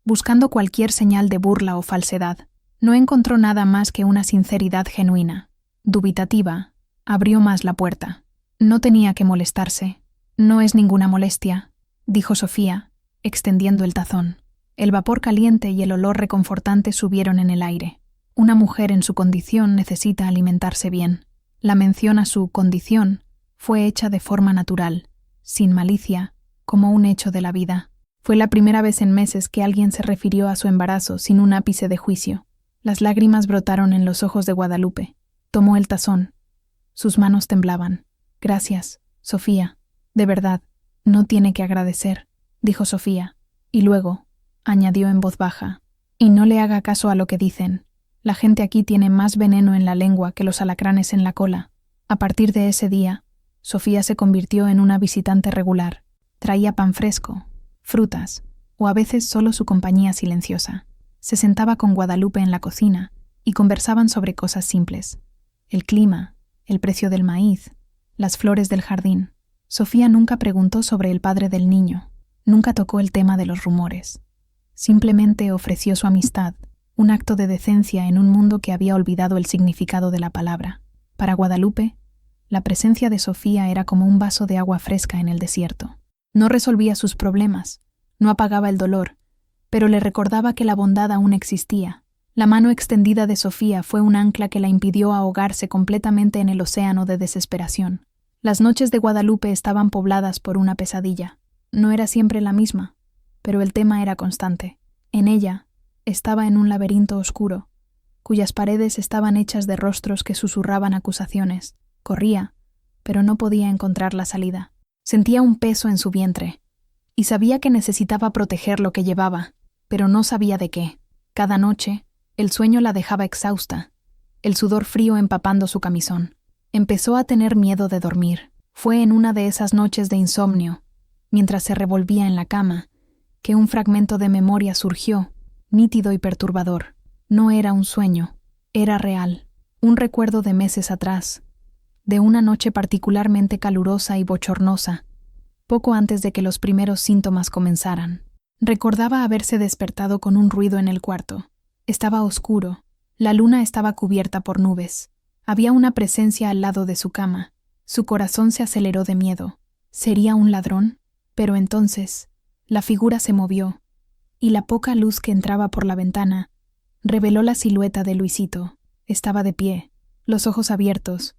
buscando cualquier señal de burla o falsedad. No encontró nada más que una sinceridad genuina. Dubitativa, abrió más la puerta. No tenía que molestarse. No es ninguna molestia, dijo Sofía, extendiendo el tazón. El vapor caliente y el olor reconfortante subieron en el aire. Una mujer en su condición necesita alimentarse bien. La mención a su condición fue hecha de forma natural, sin malicia, como un hecho de la vida. Fue la primera vez en meses que alguien se refirió a su embarazo sin un ápice de juicio. Las lágrimas brotaron en los ojos de Guadalupe. Tomó el tazón. Sus manos temblaban. Gracias, Sofía. De verdad, no tiene que agradecer, dijo Sofía. Y luego, añadió en voz baja, y no le haga caso a lo que dicen. La gente aquí tiene más veneno en la lengua que los alacranes en la cola. A partir de ese día, Sofía se convirtió en una visitante regular. Traía pan fresco, frutas, o a veces solo su compañía silenciosa. Se sentaba con Guadalupe en la cocina y conversaban sobre cosas simples. El clima, el precio del maíz, las flores del jardín. Sofía nunca preguntó sobre el padre del niño, nunca tocó el tema de los rumores. Simplemente ofreció su amistad, un acto de decencia en un mundo que había olvidado el significado de la palabra. Para Guadalupe, la presencia de Sofía era como un vaso de agua fresca en el desierto. No resolvía sus problemas, no apagaba el dolor, pero le recordaba que la bondad aún existía. La mano extendida de Sofía fue un ancla que la impidió ahogarse completamente en el océano de desesperación. Las noches de Guadalupe estaban pobladas por una pesadilla. No era siempre la misma, pero el tema era constante. En ella, estaba en un laberinto oscuro, cuyas paredes estaban hechas de rostros que susurraban acusaciones. Corría, pero no podía encontrar la salida. Sentía un peso en su vientre, y sabía que necesitaba proteger lo que llevaba, pero no sabía de qué. Cada noche, el sueño la dejaba exhausta, el sudor frío empapando su camisón. Empezó a tener miedo de dormir. Fue en una de esas noches de insomnio, mientras se revolvía en la cama, que un fragmento de memoria surgió, nítido y perturbador. No era un sueño, era real, un recuerdo de meses atrás, de una noche particularmente calurosa y bochornosa, poco antes de que los primeros síntomas comenzaran. Recordaba haberse despertado con un ruido en el cuarto. Estaba oscuro, la luna estaba cubierta por nubes. Había una presencia al lado de su cama. Su corazón se aceleró de miedo. ¿Sería un ladrón? Pero entonces, la figura se movió, y la poca luz que entraba por la ventana reveló la silueta de Luisito. Estaba de pie, los ojos abiertos,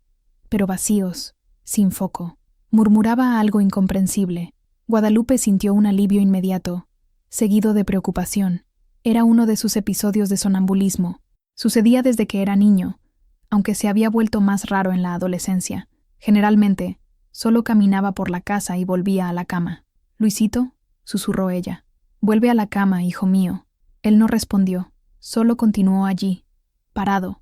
pero vacíos, sin foco. Murmuraba algo incomprensible. Guadalupe sintió un alivio inmediato, seguido de preocupación. Era uno de sus episodios de sonambulismo. Sucedía desde que era niño, aunque se había vuelto más raro en la adolescencia. Generalmente, solo caminaba por la casa y volvía a la cama. «Luisito», susurró ella. «Vuelve a la cama, hijo mío». Él no respondió, solo continuó allí, parado,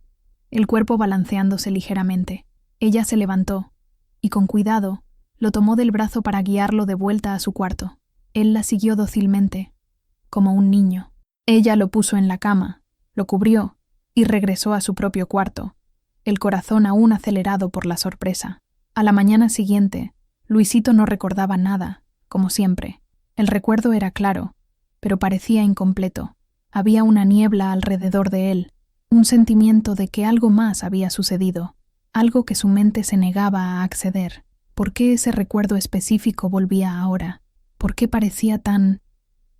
el cuerpo balanceándose ligeramente. Ella se levantó, y con cuidado, lo tomó del brazo para guiarlo de vuelta a su cuarto. Él la siguió dócilmente, como un niño. Ella lo puso en la cama, lo cubrió, y regresó a su propio cuarto, el corazón aún acelerado por la sorpresa. A la mañana siguiente, Luisito no recordaba nada, como siempre. El recuerdo era claro, pero parecía incompleto. Había una niebla alrededor de él, un sentimiento de que algo más había sucedido, algo que su mente se negaba a acceder. ¿Por qué ese recuerdo específico volvía ahora? ¿Por qué parecía tan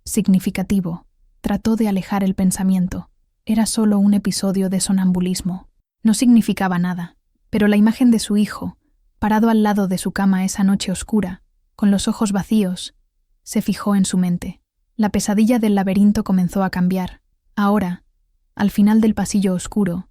significativo? Trató de alejar el pensamiento. Era solo un episodio de sonambulismo. No significaba nada, pero la imagen de su hijo, parado al lado de su cama esa noche oscura, con los ojos vacíos, se fijó en su mente. La pesadilla del laberinto comenzó a cambiar. Ahora, al final del pasillo oscuro,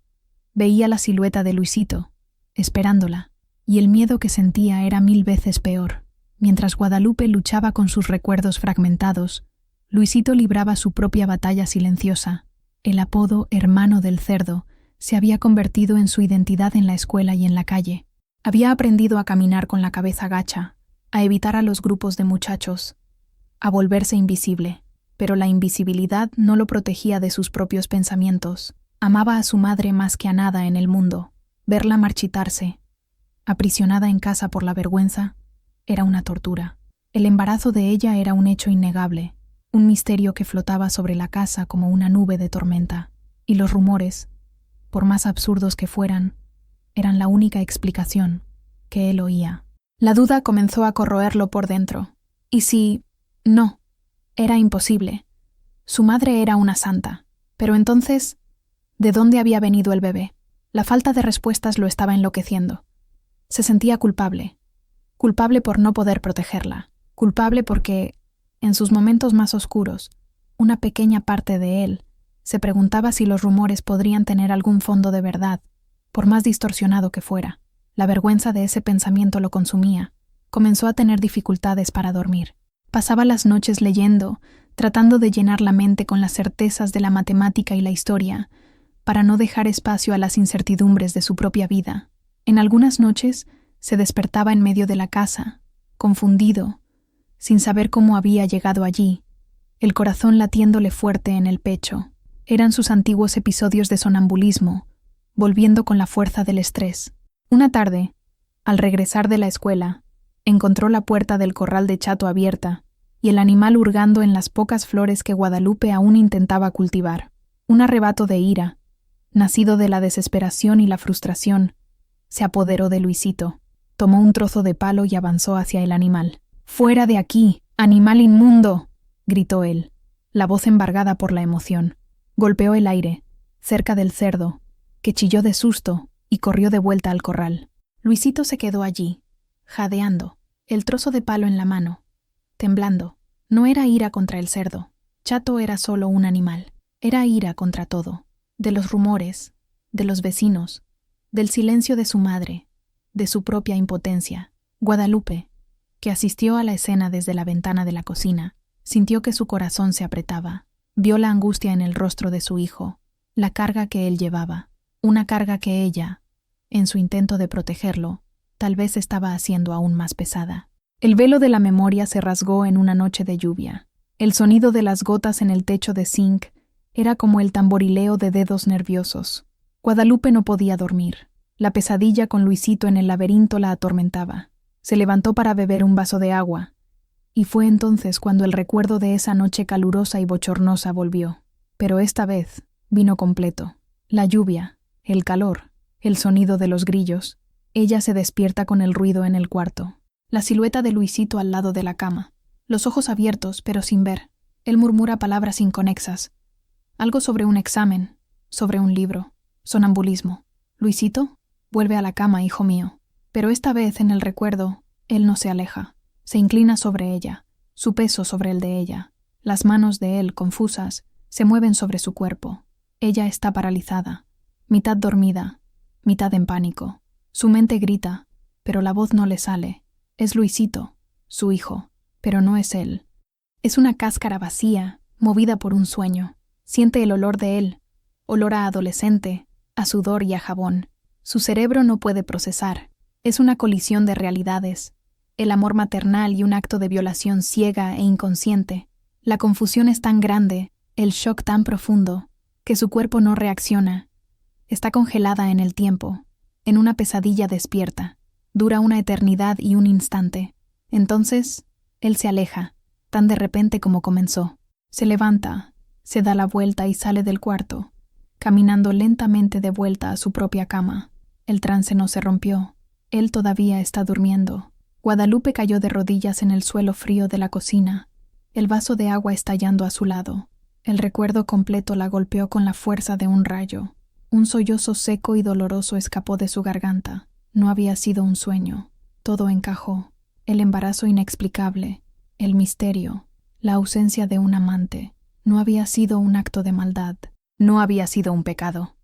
veía la silueta de Luisito, esperándola, y el miedo que sentía era 1000 veces peor. Mientras Guadalupe luchaba con sus recuerdos fragmentados, Luisito libraba su propia batalla silenciosa. El apodo «hermano del cerdo» se había convertido en su identidad en la escuela y en la calle. Había aprendido a caminar con la cabeza gacha, a evitar a los grupos de muchachos, a volverse invisible, pero la invisibilidad no lo protegía de sus propios pensamientos. Amaba a su madre más que a nada en el mundo. Verla marchitarse, aprisionada en casa por la vergüenza, era una tortura. El embarazo de ella era un hecho innegable, un misterio que flotaba sobre la casa como una nube de tormenta, y los rumores, por más absurdos que fueran, eran la única explicación que él oía. La duda comenzó a corroerlo por dentro. ¿Y si...? No, era imposible. Su madre era una santa. Pero entonces, ¿de dónde había venido el bebé? La falta de respuestas lo estaba enloqueciendo. Se sentía culpable. Culpable por no poder protegerla. Culpable porque, en sus momentos más oscuros, una pequeña parte de él se preguntaba si los rumores podrían tener algún fondo de verdad, por más distorsionado que fuera. La vergüenza de ese pensamiento lo consumía. Comenzó a tener dificultades para dormir. Pasaba las noches leyendo, tratando de llenar la mente con las certezas de la matemática y la historia, para no dejar espacio a las incertidumbres de su propia vida. En algunas noches se despertaba en medio de la casa, confundido, sin saber cómo había llegado allí, el corazón latiéndole fuerte en el pecho. Eran sus antiguos episodios de sonambulismo, volviendo con la fuerza del estrés. Una tarde, al regresar de la escuela, encontró la puerta del corral de Chato abierta y el animal hurgando en las pocas flores que Guadalupe aún intentaba cultivar. Un arrebato de ira, nacido de la desesperación y la frustración, se apoderó de Luisito. Tomó un trozo de palo y avanzó hacia el animal. «¡Fuera de aquí, animal inmundo!», gritó él, la voz embargada por la emoción. Golpeó el aire, cerca del cerdo, que chilló de susto y corrió de vuelta al corral. Luisito se quedó allí, jadeando, el trozo de palo en la mano, temblando. No era ira contra el cerdo. Chato era solo un animal. Era ira contra todo. De los rumores, de los vecinos, del silencio de su madre, de su propia impotencia. Guadalupe, que asistió a la escena desde la ventana de la cocina, sintió que su corazón se apretaba. Vio la angustia en el rostro de su hijo, la carga que él llevaba, una carga que ella, en su intento de protegerlo, tal vez estaba haciendo aún más pesada. El velo de la memoria se rasgó en una noche de lluvia. El sonido de las gotas en el techo de zinc era como el tamborileo de dedos nerviosos. Guadalupe no podía dormir. La pesadilla con Luisito en el laberinto la atormentaba. Se levantó para beber un vaso de agua, y fue entonces cuando el recuerdo de esa noche calurosa y bochornosa volvió. Pero esta vez vino completo. La lluvia, el calor, el sonido de los grillos. Ella se despierta con el ruido en el cuarto. La silueta de Luisito al lado de la cama. Los ojos abiertos, pero sin ver. Él murmura palabras inconexas. Algo sobre un examen, sobre un libro. Sonambulismo. «Luisito, vuelve a la cama, hijo mío». Pero esta vez, en el recuerdo, él no se aleja. Se inclina sobre ella, su peso sobre el de ella. Las manos de él, confusas, se mueven sobre su cuerpo. Ella está paralizada, mitad dormida, mitad en pánico. Su mente grita, pero la voz no le sale. Es Luisito, su hijo, pero no es él. Es una cáscara vacía, movida por un sueño. Siente el olor de él, olor a adolescente, a sudor y a jabón. Su cerebro no puede procesar. Es una colisión de realidades. El amor maternal y un acto de violación ciega e inconsciente. La confusión es tan grande, el shock tan profundo, que su cuerpo no reacciona. Está congelada en el tiempo, en una pesadilla despierta. Dura una eternidad y un instante. Entonces, él se aleja, tan de repente como comenzó. Se levanta, se da la vuelta y sale del cuarto, caminando lentamente de vuelta a su propia cama. El trance no se rompió. Él todavía está durmiendo. Guadalupe cayó de rodillas en el suelo frío de la cocina, el vaso de agua estallando a su lado. El recuerdo completo la golpeó con la fuerza de un rayo. Un sollozo seco y doloroso escapó de su garganta. No había sido un sueño. Todo encajó. El embarazo inexplicable, el misterio, la ausencia de un amante. No había sido un acto de maldad. No había sido un pecado.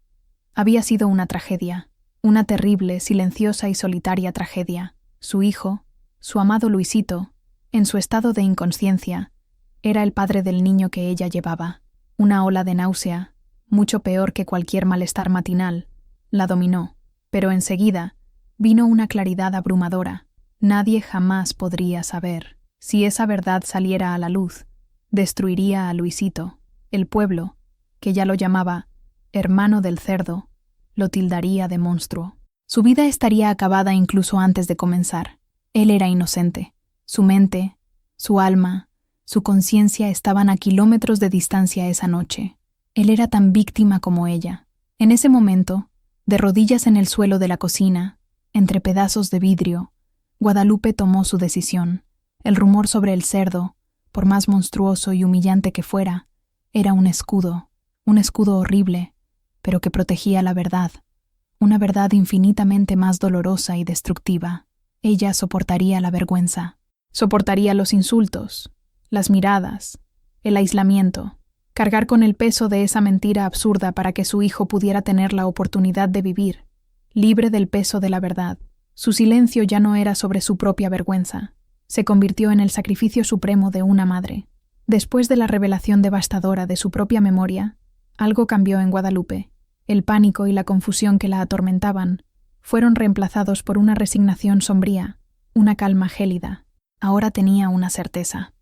Había sido una tragedia. Una terrible, silenciosa y solitaria tragedia. Su hijo, su amado Luisito, en su estado de inconsciencia, era el padre del niño que ella llevaba. Una ola de náusea, mucho peor que cualquier malestar matinal, la dominó, pero enseguida vino una claridad abrumadora. Nadie jamás podría saber. Si esa verdad saliera a la luz, destruiría a Luisito. El pueblo, que ya lo llamaba hermano del cerdo, lo tildaría de monstruo. Su vida estaría acabada incluso antes de comenzar. Él era inocente. Su mente, su alma, Su conciencia estaban a kilómetros de distancia esa noche. Él era tan víctima como ella. En ese momento, de rodillas en el suelo de la cocina, entre pedazos de vidrio, Guadalupe tomó su decisión. El rumor sobre el cerdo, por más monstruoso y humillante que fuera, era un escudo horrible, pero que protegía la verdad, una verdad infinitamente más dolorosa y destructiva. Ella soportaría la vergüenza, soportaría los insultos, las miradas, el aislamiento, cargar con el peso de esa mentira absurda para que su hijo pudiera tener la oportunidad de vivir, libre del peso de la verdad. Su silencio ya no era sobre su propia vergüenza, se convirtió en el sacrificio supremo de una madre. Después de la revelación devastadora de su propia memoria, algo cambió en Guadalupe. El pánico y la confusión que la atormentaban fueron reemplazados por una resignación sombría, una calma gélida. Ahora tenía una certeza,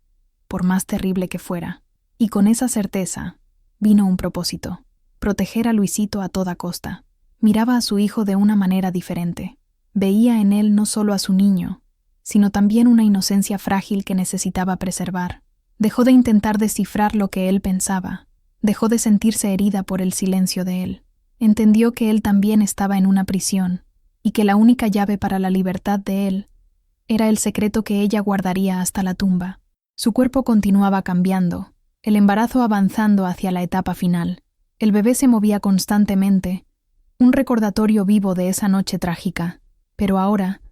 por más terrible que fuera, y con esa certeza vino un propósito: proteger a Luisito a toda costa. Miraba a su hijo de una manera diferente. Veía en él no solo a su niño, sino también una inocencia frágil que necesitaba preservar. Dejó de intentar descifrar lo que él pensaba, dejó de sentirse herida por el silencio de él. Entendió que él también estaba en una prisión, y que la única llave para la libertad de él era el secreto que ella guardaría hasta la tumba. Su cuerpo continuaba cambiando, el embarazo avanzando hacia la etapa final. El bebé se movía constantemente, un recordatorio vivo de esa noche trágica. Pero ahora,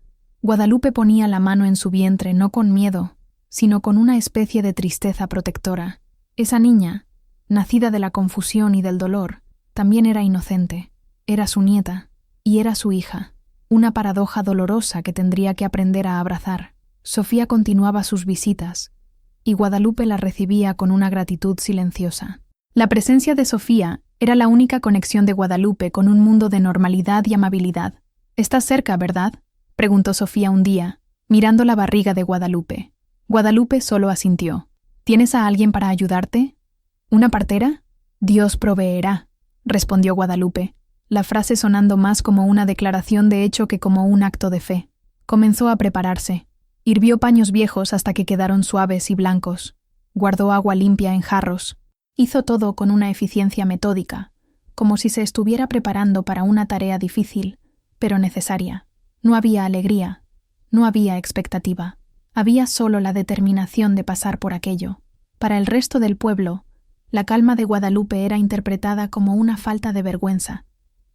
Guadalupe ponía la mano en su vientre no con miedo, sino con una especie de tristeza protectora. Esa niña, nacida de la confusión y del dolor, también era inocente. Era su nieta, y era su hija, una paradoja dolorosa que tendría que aprender a abrazar. Sofía continuaba sus visitas, y Guadalupe la recibía con una gratitud silenciosa. La presencia de Sofía era la única conexión de Guadalupe con un mundo de normalidad y amabilidad. «¿Estás cerca, verdad?», preguntó Sofía un día, mirando la barriga de Guadalupe. Guadalupe solo asintió. «¿Tienes a alguien para ayudarte? ¿Una partera?». «Dios proveerá», respondió Guadalupe, la frase sonando más como una declaración de hecho que como un acto de fe. Comenzó a prepararse. Hirvió paños viejos hasta que quedaron suaves y blancos. Guardó agua limpia en jarros. Hizo todo con una eficiencia metódica, como si se estuviera preparando para una tarea difícil, pero necesaria. No había alegría, no había expectativa. Había solo la determinación de pasar por aquello. Para el resto del pueblo, la calma de Guadalupe era interpretada como una falta de vergüenza,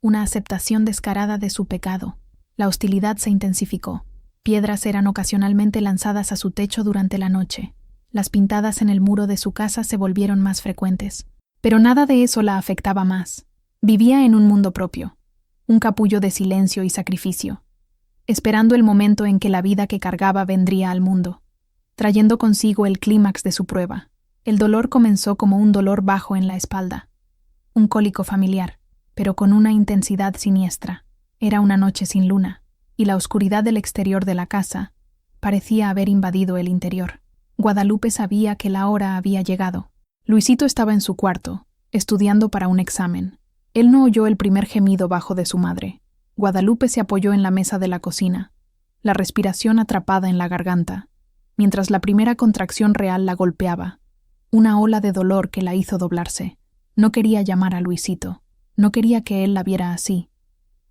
una aceptación descarada de su pecado. La hostilidad se intensificó. Piedras eran ocasionalmente lanzadas a su techo durante la noche. Las pintadas en el muro de su casa se volvieron más frecuentes. Pero nada de eso la afectaba más. Vivía en un mundo propio, un capullo de silencio y sacrificio, esperando el momento en que la vida que cargaba vendría al mundo, trayendo consigo el clímax de su prueba. El dolor comenzó como un dolor bajo en la espalda, un cólico familiar, pero con una intensidad siniestra. Era una noche sin luna, y la oscuridad del exterior de la casa parecía haber invadido el interior. Guadalupe sabía que la hora había llegado. Luisito estaba en su cuarto, estudiando para un examen. Él no oyó el primer gemido bajo de su madre. Guadalupe se apoyó en la mesa de la cocina, la respiración atrapada en la garganta, mientras la primera contracción real la golpeaba, una ola de dolor que la hizo doblarse. No quería llamar a Luisito, no quería que él la viera así,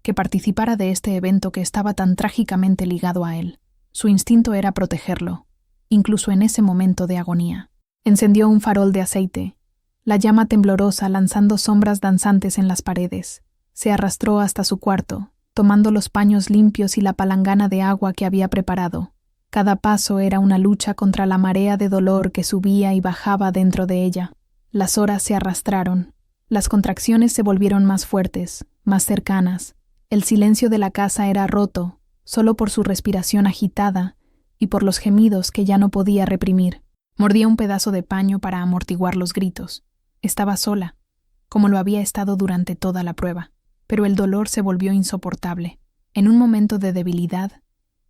que participara de este evento que estaba tan trágicamente ligado a él. Su instinto era protegerlo, incluso en ese momento de agonía. Encendió un farol de aceite, la llama temblorosa lanzando sombras danzantes en las paredes. Se arrastró hasta su cuarto, tomando los paños limpios y la palangana de agua que había preparado. Cada paso era una lucha contra la marea de dolor que subía y bajaba dentro de ella. Las horas se arrastraron. Las contracciones se volvieron más fuertes, más cercanas. El silencio de la casa era roto, solo por su respiración agitada y por los gemidos que ya no podía reprimir. Mordía un pedazo de paño para amortiguar los gritos. Estaba sola, como lo había estado durante toda la prueba, pero el dolor se volvió insoportable. En un momento de debilidad,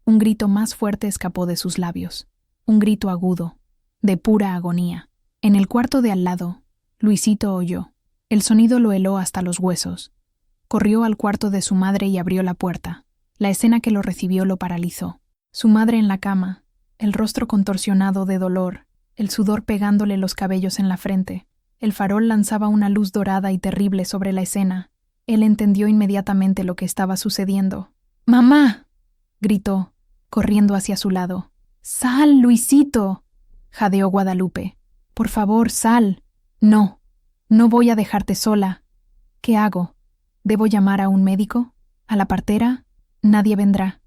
un grito más fuerte escapó de sus labios, un grito agudo, de pura agonía. En el cuarto de al lado, Luisito oyó. El sonido lo heló hasta los huesos. Corrió al cuarto de su madre y abrió la puerta. La escena que lo recibió lo paralizó. Su madre en la cama, el rostro contorsionado de dolor, el sudor pegándole los cabellos en la frente. El farol lanzaba una luz dorada y terrible sobre la escena. Él entendió inmediatamente lo que estaba sucediendo. ¡Mamá!, gritó, corriendo hacia su lado. ¡Sal, Luisito!, jadeó Guadalupe. «Por favor, sal». «No, no voy a dejarte sola». «¿Qué hago? ¿Debo llamar a un médico? ¿A la partera?» «Nadie vendrá»,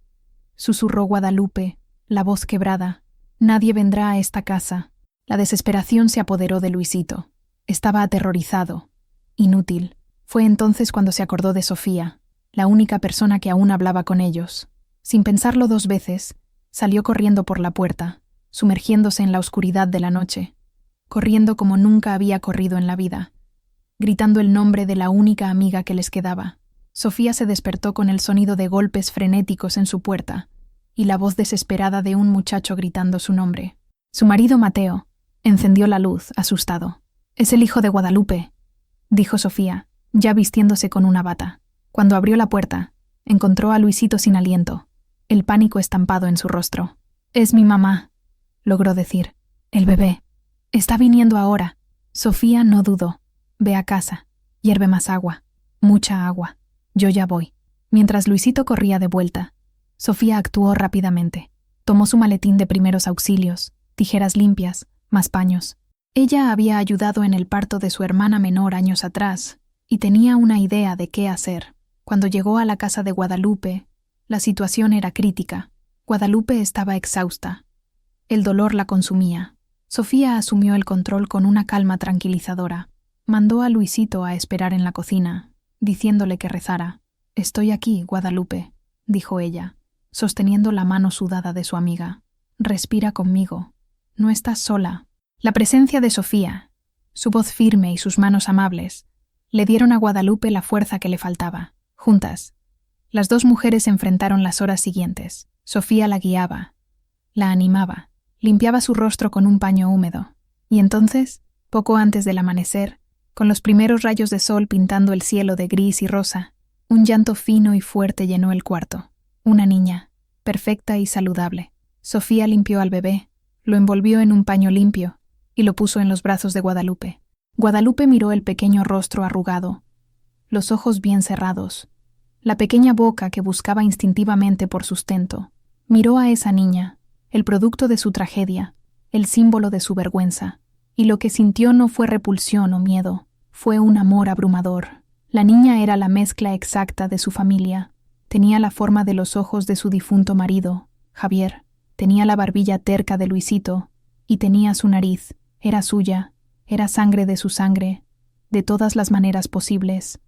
susurró Guadalupe, la voz quebrada. «Nadie vendrá a esta casa». La desesperación se apoderó de Luisito. Estaba aterrorizado. Inútil. Fue entonces cuando se acordó de Sofía, la única persona que aún hablaba con ellos. Sin pensarlo 2 veces, salió corriendo por la puerta, sumergiéndose en la oscuridad de la noche, corriendo como nunca había corrido en la vida, gritando el nombre de la única amiga que les quedaba. Sofía se despertó con el sonido de golpes frenéticos en su puerta y la voz desesperada de un muchacho gritando su nombre. Su marido Mateo encendió la luz, asustado. «Es el hijo de Guadalupe», dijo Sofía, ya vistiéndose con una bata. Cuando abrió la puerta, encontró a Luisito sin aliento, el pánico estampado en su rostro. «Es mi mamá», logró decir. «El bebé. Está viniendo ahora». Sofía no dudó. «Ve a casa. Hierve más agua. Mucha agua. Yo ya voy». Mientras Luisito corría de vuelta, Sofía actuó rápidamente. Tomó su maletín de primeros auxilios, tijeras limpias, más paños. Ella había ayudado en el parto de su hermana menor años atrás y tenía una idea de qué hacer. Cuando llegó a la casa de Guadalupe, la situación era crítica. Guadalupe estaba exhausta. El dolor la consumía. Sofía asumió el control con una calma tranquilizadora. Mandó a Luisito a esperar en la cocina, diciéndole que rezara. «Estoy aquí, Guadalupe», dijo ella, sosteniendo la mano sudada de su amiga. «Respira conmigo. No estás sola». La presencia de Sofía, su voz firme y sus manos amables, le dieron a Guadalupe la fuerza que le faltaba. Juntas, las 2 mujeres enfrentaron las horas siguientes. Sofía la guiaba, la animaba, limpiaba su rostro con un paño húmedo. Y entonces, poco antes del amanecer, con los primeros rayos de sol pintando el cielo de gris y rosa, un llanto fino y fuerte llenó el cuarto. Una niña, perfecta y saludable. Sofía limpió al bebé, lo envolvió en un paño limpio y lo puso en los brazos de Guadalupe. Guadalupe miró el pequeño rostro arrugado, los ojos bien cerrados, la pequeña boca que buscaba instintivamente por sustento. Miró a esa niña, el producto de su tragedia, el símbolo de su vergüenza, y lo que sintió no fue repulsión o miedo, fue un amor abrumador. La niña era la mezcla exacta de su familia. Tenía la forma de los ojos de su difunto marido, Javier, tenía la barbilla terca de Luisito, y tenía su nariz. Era suya, era sangre de su sangre, de todas las maneras posibles.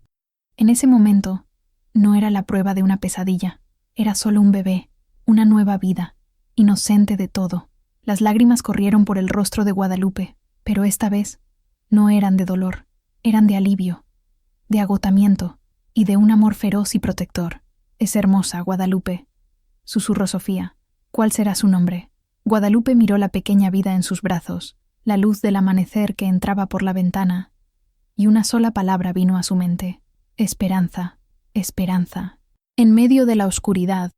En ese momento, no era la prueba de una pesadilla, era solo un bebé, una nueva vida, inocente de todo. Las lágrimas corrieron por el rostro de Guadalupe, pero esta vez no eran de dolor, eran de alivio, de agotamiento y de un amor feroz y protector. «Es hermosa, Guadalupe», susurró Sofía. «¿Cuál será su nombre?» Guadalupe miró la pequeña vida en sus brazos, la luz del amanecer que entraba por la ventana, y una sola palabra vino a su mente: esperanza, esperanza. En medio de la oscuridad,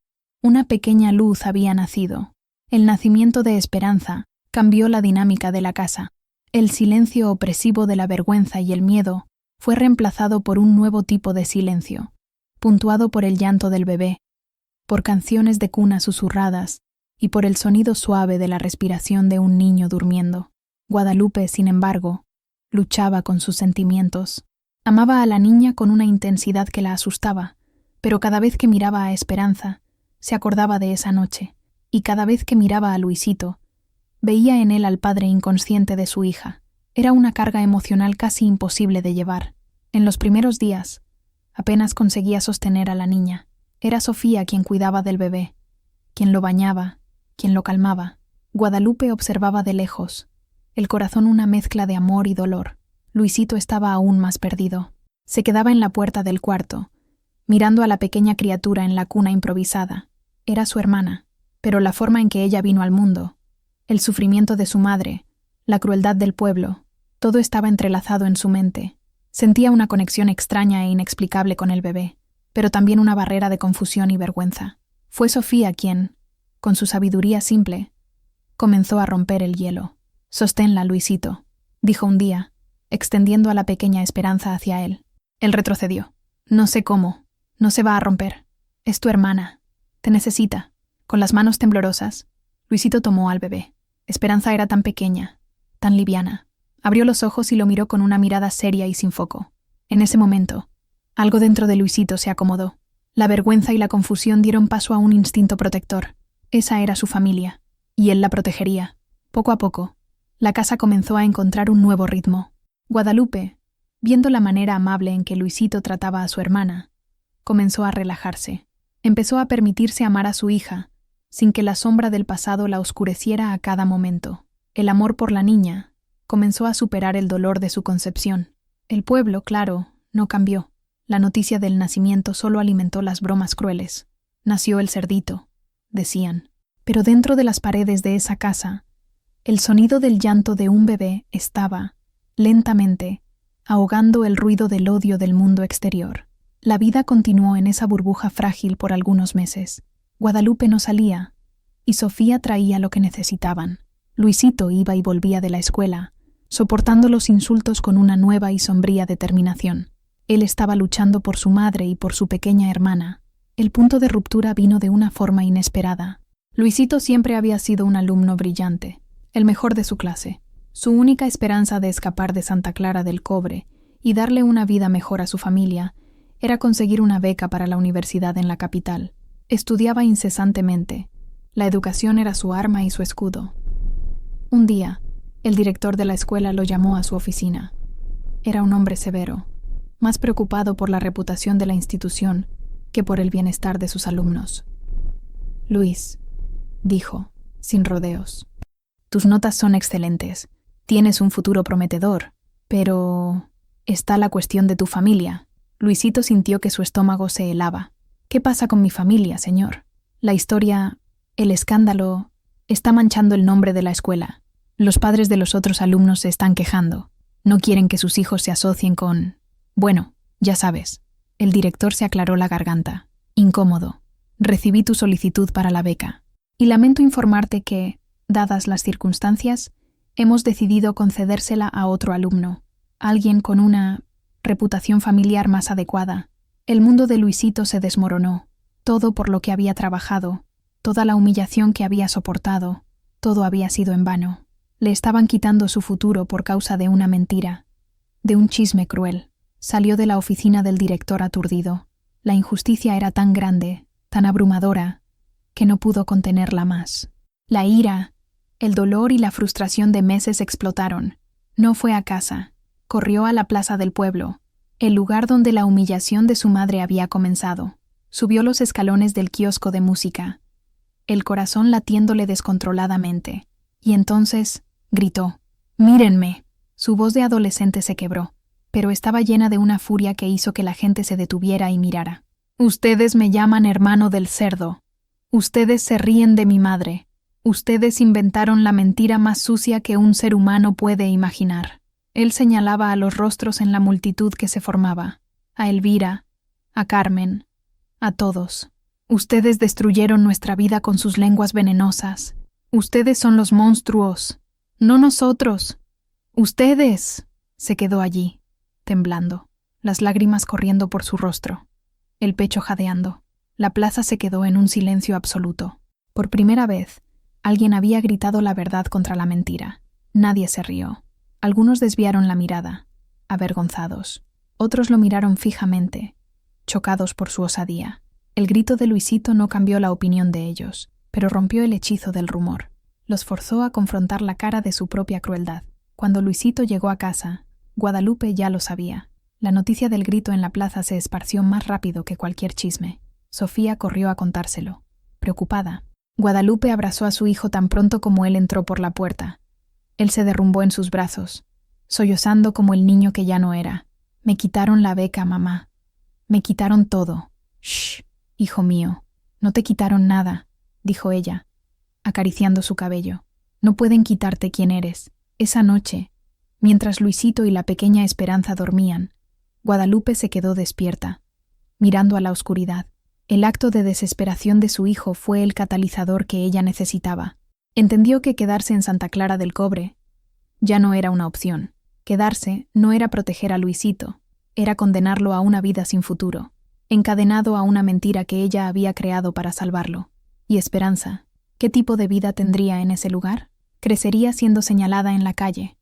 una pequeña luz había nacido. El nacimiento de Esperanza cambió la dinámica de la casa. El silencio opresivo de la vergüenza y el miedo fue reemplazado por un nuevo tipo de silencio, puntuado por el llanto del bebé, por canciones de cuna susurradas y por el sonido suave de la respiración de un niño durmiendo. Guadalupe, sin embargo, luchaba con sus sentimientos. Amaba a la niña con una intensidad que la asustaba, pero cada vez que miraba a Esperanza, se acordaba de esa noche, y cada vez que miraba a Luisito, veía en él al padre inconsciente de su hija. Era una carga emocional casi imposible de llevar. En los primeros días, apenas conseguía sostener a la niña. Era Sofía quien cuidaba del bebé, quien lo bañaba, quien lo calmaba. Guadalupe observaba de lejos, el corazón una mezcla de amor y dolor. Luisito estaba aún más perdido. Se quedaba en la puerta del cuarto, mirando a la pequeña criatura en la cuna improvisada. Era su hermana, pero la forma en que ella vino al mundo, el sufrimiento de su madre, la crueldad del pueblo, todo estaba entrelazado en su mente. Sentía una conexión extraña e inexplicable con el bebé, pero también una barrera de confusión y vergüenza. Fue Sofía quien, con su sabiduría simple, comenzó a romper el hielo. Sosténla, Luisito, dijo un día, extendiendo a la pequeña Esperanza hacia él. Él retrocedió. No sé cómo. No se va a romper. Es tu hermana. Te necesita. Con las manos temblorosas, Luisito tomó al bebé. Esperanza era tan pequeña, tan liviana. Abrió los ojos y lo miró con una mirada seria y sin foco. En ese momento, algo dentro de Luisito se acomodó. La vergüenza y la confusión dieron paso a un instinto protector. Esa era su familia, y él la protegería. Poco a poco, la casa comenzó a encontrar un nuevo ritmo. Guadalupe, viendo la manera amable en que Luisito trataba a su hermana, comenzó a relajarse. Empezó a permitirse amar a su hija, sin que la sombra del pasado la oscureciera a cada momento. El amor por la niña comenzó a superar el dolor de su concepción. El pueblo, claro, no cambió. La noticia del nacimiento solo alimentó las bromas crueles. Nació el cerdito, decían. Pero dentro de las paredes de esa casa, el sonido del llanto de un bebé estaba, lentamente, ahogando el ruido del odio del mundo exterior. La vida continuó en esa burbuja frágil por algunos meses. Guadalupe no salía, y Sofía traía lo que necesitaban. Luisito iba y volvía de la escuela, soportando los insultos con una nueva y sombría determinación. Él estaba luchando por su madre y por su pequeña hermana. El punto de ruptura vino de una forma inesperada. Luisito siempre había sido un alumno brillante, el mejor de su clase. Su única esperanza de escapar de Santa Clara del Cobre y darle una vida mejor a su familia era conseguir una beca para la universidad en la capital. Estudiaba incesantemente. La educación era su arma y su escudo. Un día, el director de la escuela lo llamó a su oficina. Era un hombre severo, más preocupado por la reputación de la institución que por el bienestar de sus alumnos. Luis, dijo, sin rodeos, tus notas son excelentes, tienes un futuro prometedor, pero está la cuestión de tu familia. Luisito sintió que su estómago se helaba. ¿Qué pasa con mi familia, señor? La historia, el escándalo, está manchando el nombre de la escuela. Los padres de los otros alumnos se están quejando. No quieren que sus hijos se asocien con... Bueno, ya sabes. El director se aclaró la garganta. Incómodo. Recibí tu solicitud para la beca. Y lamento informarte que, dadas las circunstancias, hemos decidido concedérsela a otro alumno. Alguien con una reputación familiar más adecuada. El mundo de Luisito se desmoronó. Todo por lo que había trabajado, toda la humillación que había soportado, todo había sido en vano. Le estaban quitando su futuro por causa de una mentira, de un chisme cruel. Salió de la oficina del director aturdido. La injusticia era tan grande, tan abrumadora, que no pudo contenerla más. La ira, el dolor y la frustración de meses explotaron. No fue a casa. Corrió a la plaza del pueblo, el lugar donde la humillación de su madre había comenzado. Subió los escalones del kiosco de música, el corazón latiéndole descontroladamente. Y entonces gritó, «¡Mírenme!». Su voz de adolescente se quebró, pero estaba llena de una furia que hizo que la gente se detuviera y mirara. «Ustedes me llaman hermano del cerdo. Ustedes se ríen de mi madre. Ustedes inventaron la mentira más sucia que un ser humano puede imaginar». Él señalaba a los rostros en la multitud que se formaba, a Elvira, a Carmen, a todos. Ustedes destruyeron nuestra vida con sus lenguas venenosas. Ustedes son los monstruos, no nosotros. Ustedes. Se quedó allí, temblando, las lágrimas corriendo por su rostro, el pecho jadeando. La plaza se quedó en un silencio absoluto. Por primera vez, alguien había gritado la verdad contra la mentira. Nadie se rió. Algunos desviaron la mirada, avergonzados. Otros lo miraron fijamente, chocados por su osadía. El grito de Luisito no cambió la opinión de ellos, pero rompió el hechizo del rumor. Los forzó a confrontar la cara de su propia crueldad. Cuando Luisito llegó a casa, Guadalupe ya lo sabía. La noticia del grito en la plaza se esparció más rápido que cualquier chisme. Sofía corrió a contárselo, preocupada. Guadalupe abrazó a su hijo tan pronto como él entró por la puerta. Él se derrumbó en sus brazos, sollozando como el niño que ya no era. «Me quitaron la beca, mamá. Me quitaron todo». «Shh, hijo mío, no te quitaron nada», dijo ella, acariciando su cabello. «No pueden quitarte quién eres». Esa noche, mientras Luisito y la pequeña Esperanza dormían, Guadalupe se quedó despierta, mirando a la oscuridad. El acto de desesperación de su hijo fue el catalizador que ella necesitaba. Entendió que quedarse en Santa Clara del Cobre Ya no era una opción. Quedarse no era proteger a Luisito, era condenarlo a una vida sin futuro, encadenado a una mentira que ella había creado para salvarlo. Y Esperanza, ¿qué tipo de vida tendría en ese lugar? Crecería siendo señalada en la calle,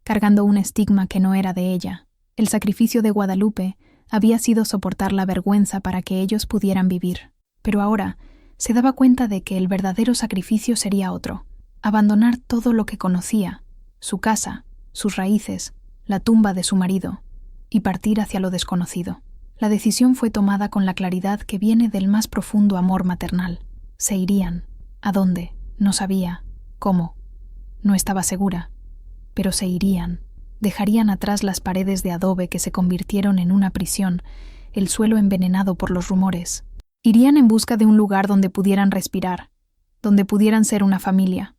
cargando un estigma que no era de ella. El sacrificio de Guadalupe había sido soportar la vergüenza para que ellos pudieran vivir. Pero ahora se daba cuenta de que el verdadero sacrificio sería otro: abandonar todo lo que conocía, su casa, sus raíces, la tumba de su marido, y partir hacia lo desconocido. La decisión fue tomada con la claridad que viene del más profundo amor maternal. Se irían. ¿A dónde? No sabía. ¿Cómo? No estaba segura. Pero se irían. Dejarían atrás las paredes de adobe que se convirtieron en una prisión, el suelo envenenado por los rumores. Irían en busca de un lugar donde pudieran respirar, donde pudieran ser una familia,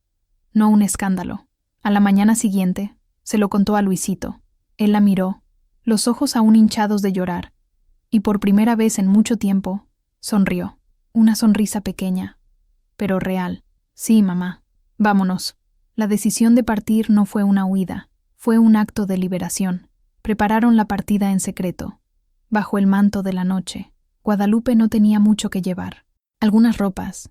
no un escándalo. A la mañana siguiente, se lo contó a Luisito. Él la miró, los ojos aún hinchados de llorar, y por primera vez en mucho tiempo, sonrió. Una sonrisa pequeña, pero real. Sí, mamá, vámonos. La decisión de partir no fue una huida, fue un acto de liberación. Prepararon la partida en secreto, bajo el manto de la noche. Guadalupe no tenía mucho que llevar. Algunas ropas,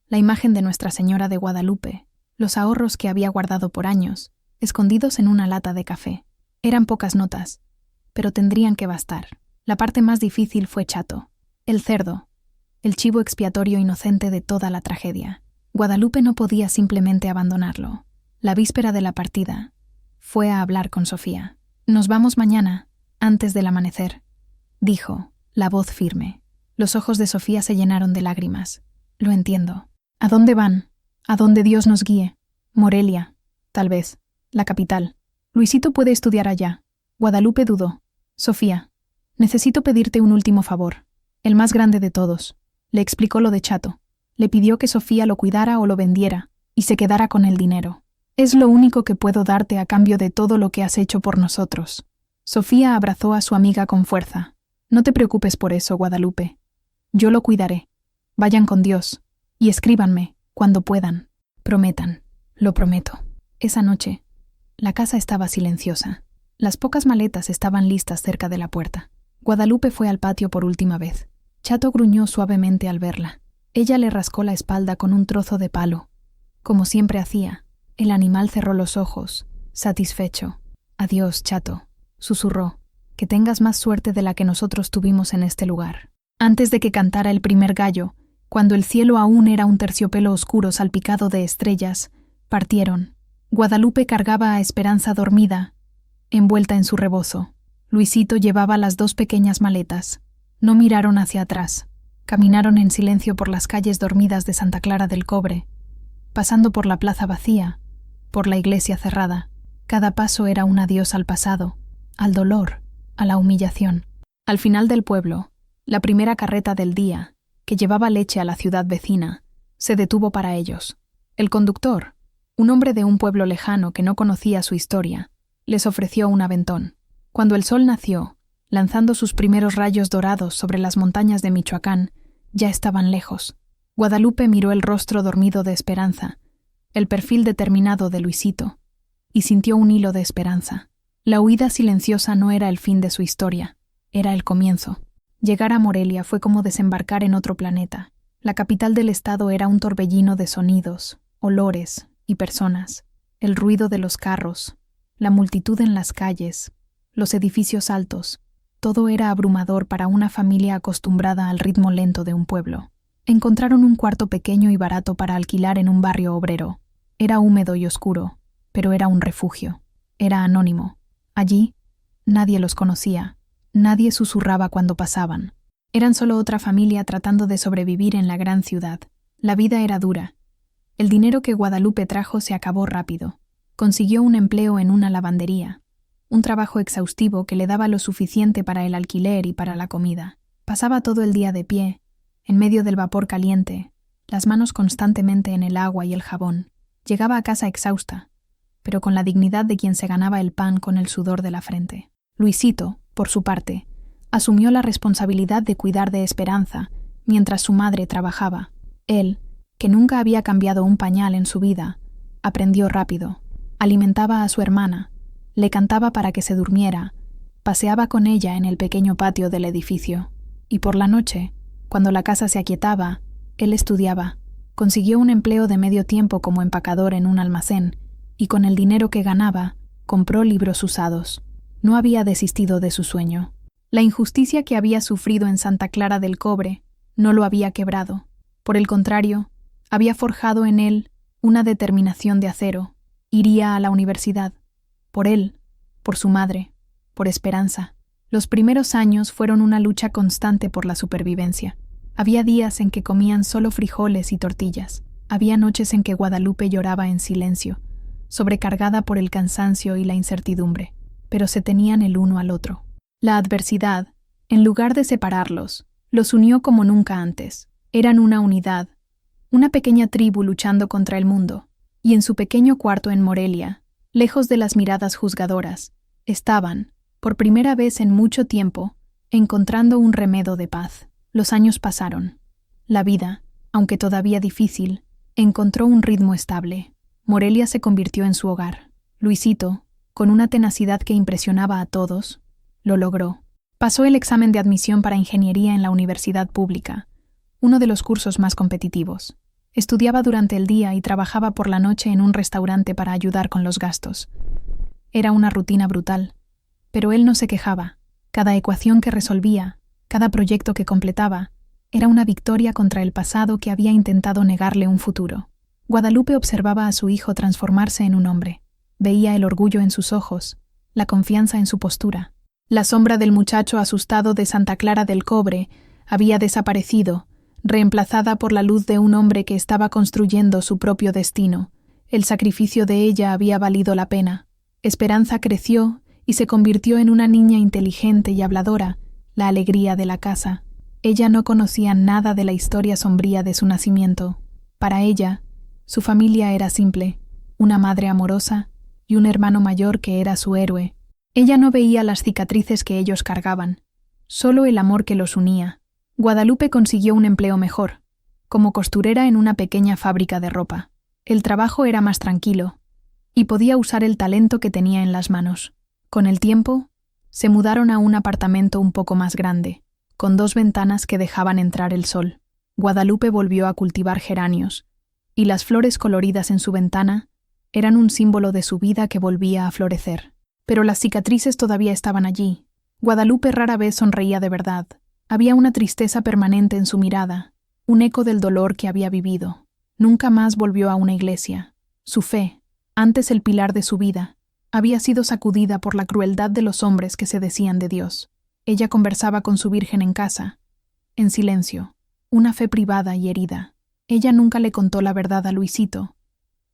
la imagen de Nuestra Señora de Guadalupe, los ahorros que había guardado por años, escondidos en una lata de café. Eran pocas notas, pero tendrían que bastar. La parte más difícil fue Chato, el cerdo, el chivo expiatorio inocente de toda la tragedia. Guadalupe no podía simplemente abandonarlo. La víspera de la partida, fue a hablar con Sofía. «Nos vamos mañana, antes del amanecer», dijo, la voz firme. Los ojos de Sofía se llenaron de lágrimas. «Lo entiendo». «¿A dónde van?» «A donde Dios nos guíe. Morelia, tal vez, la capital. Luisito puede estudiar allá». Guadalupe dudó. «Sofía, necesito pedirte un último favor, el más grande de todos». Le explicó lo de Chato. Le pidió que Sofía lo cuidara o lo vendiera, y se quedara con el dinero. «Es lo único que puedo darte a cambio de todo lo que has hecho por nosotros». Sofía abrazó a su amiga con fuerza. «No te preocupes por eso, Guadalupe. Yo lo cuidaré. Vayan con Dios, y escríbanme, cuando puedan. Prometan». «Lo prometo». Esa noche, la casa estaba silenciosa. Las pocas maletas estaban listas cerca de la puerta. Guadalupe fue al patio por última vez. Chato gruñó suavemente al verla. Ella le rascó la espalda con un trozo de palo. Como siempre hacía, el animal cerró los ojos, satisfecho. «Adiós, Chato», susurró. «Que tengas más suerte de la que nosotros tuvimos en este lugar». Antes de que cantara el primer gallo, cuando el cielo aún era un terciopelo oscuro salpicado de estrellas, partieron. Guadalupe cargaba a Esperanza dormida, envuelta en su rebozo. Luisito llevaba las dos pequeñas maletas. No miraron hacia atrás. Caminaron en silencio por las calles dormidas de Santa Clara del Cobre, pasando por la plaza vacía, por la iglesia cerrada. Cada paso era un adiós al pasado, al dolor, a la humillación. Al final del pueblo, la primera carreta del día, que llevaba leche a la ciudad vecina, se detuvo para ellos. El conductor, un hombre de un pueblo lejano que no conocía su historia, les ofreció un aventón. Cuando el sol nació, lanzando sus primeros rayos dorados sobre las montañas de Michoacán, ya estaban lejos. Guadalupe miró el rostro dormido de Esperanza, el perfil determinado de Luisito, y sintió un hilo de esperanza. La huida silenciosa no era el fin de su historia, era el comienzo. Llegar a Morelia fue como desembarcar en otro planeta. La capital del estado era un torbellino de sonidos, olores y personas. El ruido de los carros, la multitud en las calles, los edificios altos. Todo era abrumador para una familia acostumbrada al ritmo lento de un pueblo. Encontraron un cuarto pequeño y barato para alquilar en un barrio obrero. Era húmedo y oscuro, pero era un refugio. Era anónimo. Allí, nadie los conocía. Nadie susurraba cuando pasaban. Eran solo otra familia tratando de sobrevivir en la gran ciudad. La vida era dura. El dinero que Guadalupe trajo se acabó rápido. Consiguió un empleo en una lavandería. Un trabajo exhaustivo que le daba lo suficiente para el alquiler y para la comida. Pasaba todo el día de pie, en medio del vapor caliente, las manos constantemente en el agua y el jabón. Llegaba a casa exhausta, pero con la dignidad de quien se ganaba el pan con el sudor de la frente. Luisito, por su parte, asumió la responsabilidad de cuidar de Esperanza mientras su madre trabajaba. Él, que nunca había cambiado un pañal en su vida, aprendió rápido. Alimentaba a su hermana, le cantaba para que se durmiera, paseaba con ella en el pequeño patio del edificio. Y por la noche, cuando la casa se aquietaba, él estudiaba. Consiguió un empleo de medio tiempo como empacador en un almacén, y con el dinero que ganaba, compró libros usados. No había desistido de su sueño. La injusticia que había sufrido en Santa Clara del Cobre no lo había quebrado. Por el contrario, había forjado en él una determinación de acero. Iría a la universidad. Por él, por su madre, por Esperanza. Los primeros años fueron una lucha constante por la supervivencia. Había días en que comían solo frijoles y tortillas. Había noches en que Guadalupe lloraba en silencio, sobrecargada por el cansancio y la incertidumbre, pero se tenían el uno al otro. La adversidad, en lugar de separarlos, los unió como nunca antes. Eran una unidad, una pequeña tribu luchando contra el mundo, y en su pequeño cuarto en Morelia, lejos de las miradas juzgadoras, estaban, por primera vez en mucho tiempo, encontrando un remedo de paz. Los años pasaron. La vida, aunque todavía difícil, encontró un ritmo estable. Morelia se convirtió en su hogar. Luisito, con una tenacidad que impresionaba a todos, lo logró. Pasó el examen de admisión para ingeniería en la universidad pública, uno de los cursos más competitivos. Estudiaba durante el día y trabajaba por la noche en un restaurante para ayudar con los gastos. Era una rutina brutal, pero él no se quejaba. Cada ecuación que resolvía, cada proyecto que completaba, era una victoria contra el pasado que había intentado negarle un futuro. Guadalupe observaba a su hijo transformarse en un hombre. Veía el orgullo en sus ojos, la confianza en su postura. La sombra del muchacho asustado de Santa Clara del Cobre había desaparecido, reemplazada por la luz de un hombre que estaba construyendo su propio destino. El sacrificio de ella había valido la pena. Esperanza creció y se convirtió en una niña inteligente y habladora, la alegría de la casa. Ella no conocía nada de la historia sombría de su nacimiento. Para ella, su familia era simple, una madre amorosa y un hermano mayor que era su héroe. Ella no veía las cicatrices que ellos cargaban, solo el amor que los unía. Guadalupe consiguió un empleo mejor, como costurera en una pequeña fábrica de ropa. El trabajo era más tranquilo, y podía usar el talento que tenía en las manos. Con el tiempo, se mudaron a un apartamento un poco más grande, con 2 ventanas que dejaban entrar el sol. Guadalupe volvió a cultivar geranios, y las flores coloridas en su ventana eran un símbolo de su vida que volvía a florecer. Pero las cicatrices todavía estaban allí. Guadalupe rara vez sonreía de verdad. Había una tristeza permanente en su mirada, un eco del dolor que había vivido. Nunca más volvió a una iglesia. Su fe, antes el pilar de su vida, había sido sacudida por la crueldad de los hombres que se decían de Dios. Ella conversaba con su Virgen en casa, en silencio, una fe privada y herida. Ella nunca le contó la verdad a Luisito,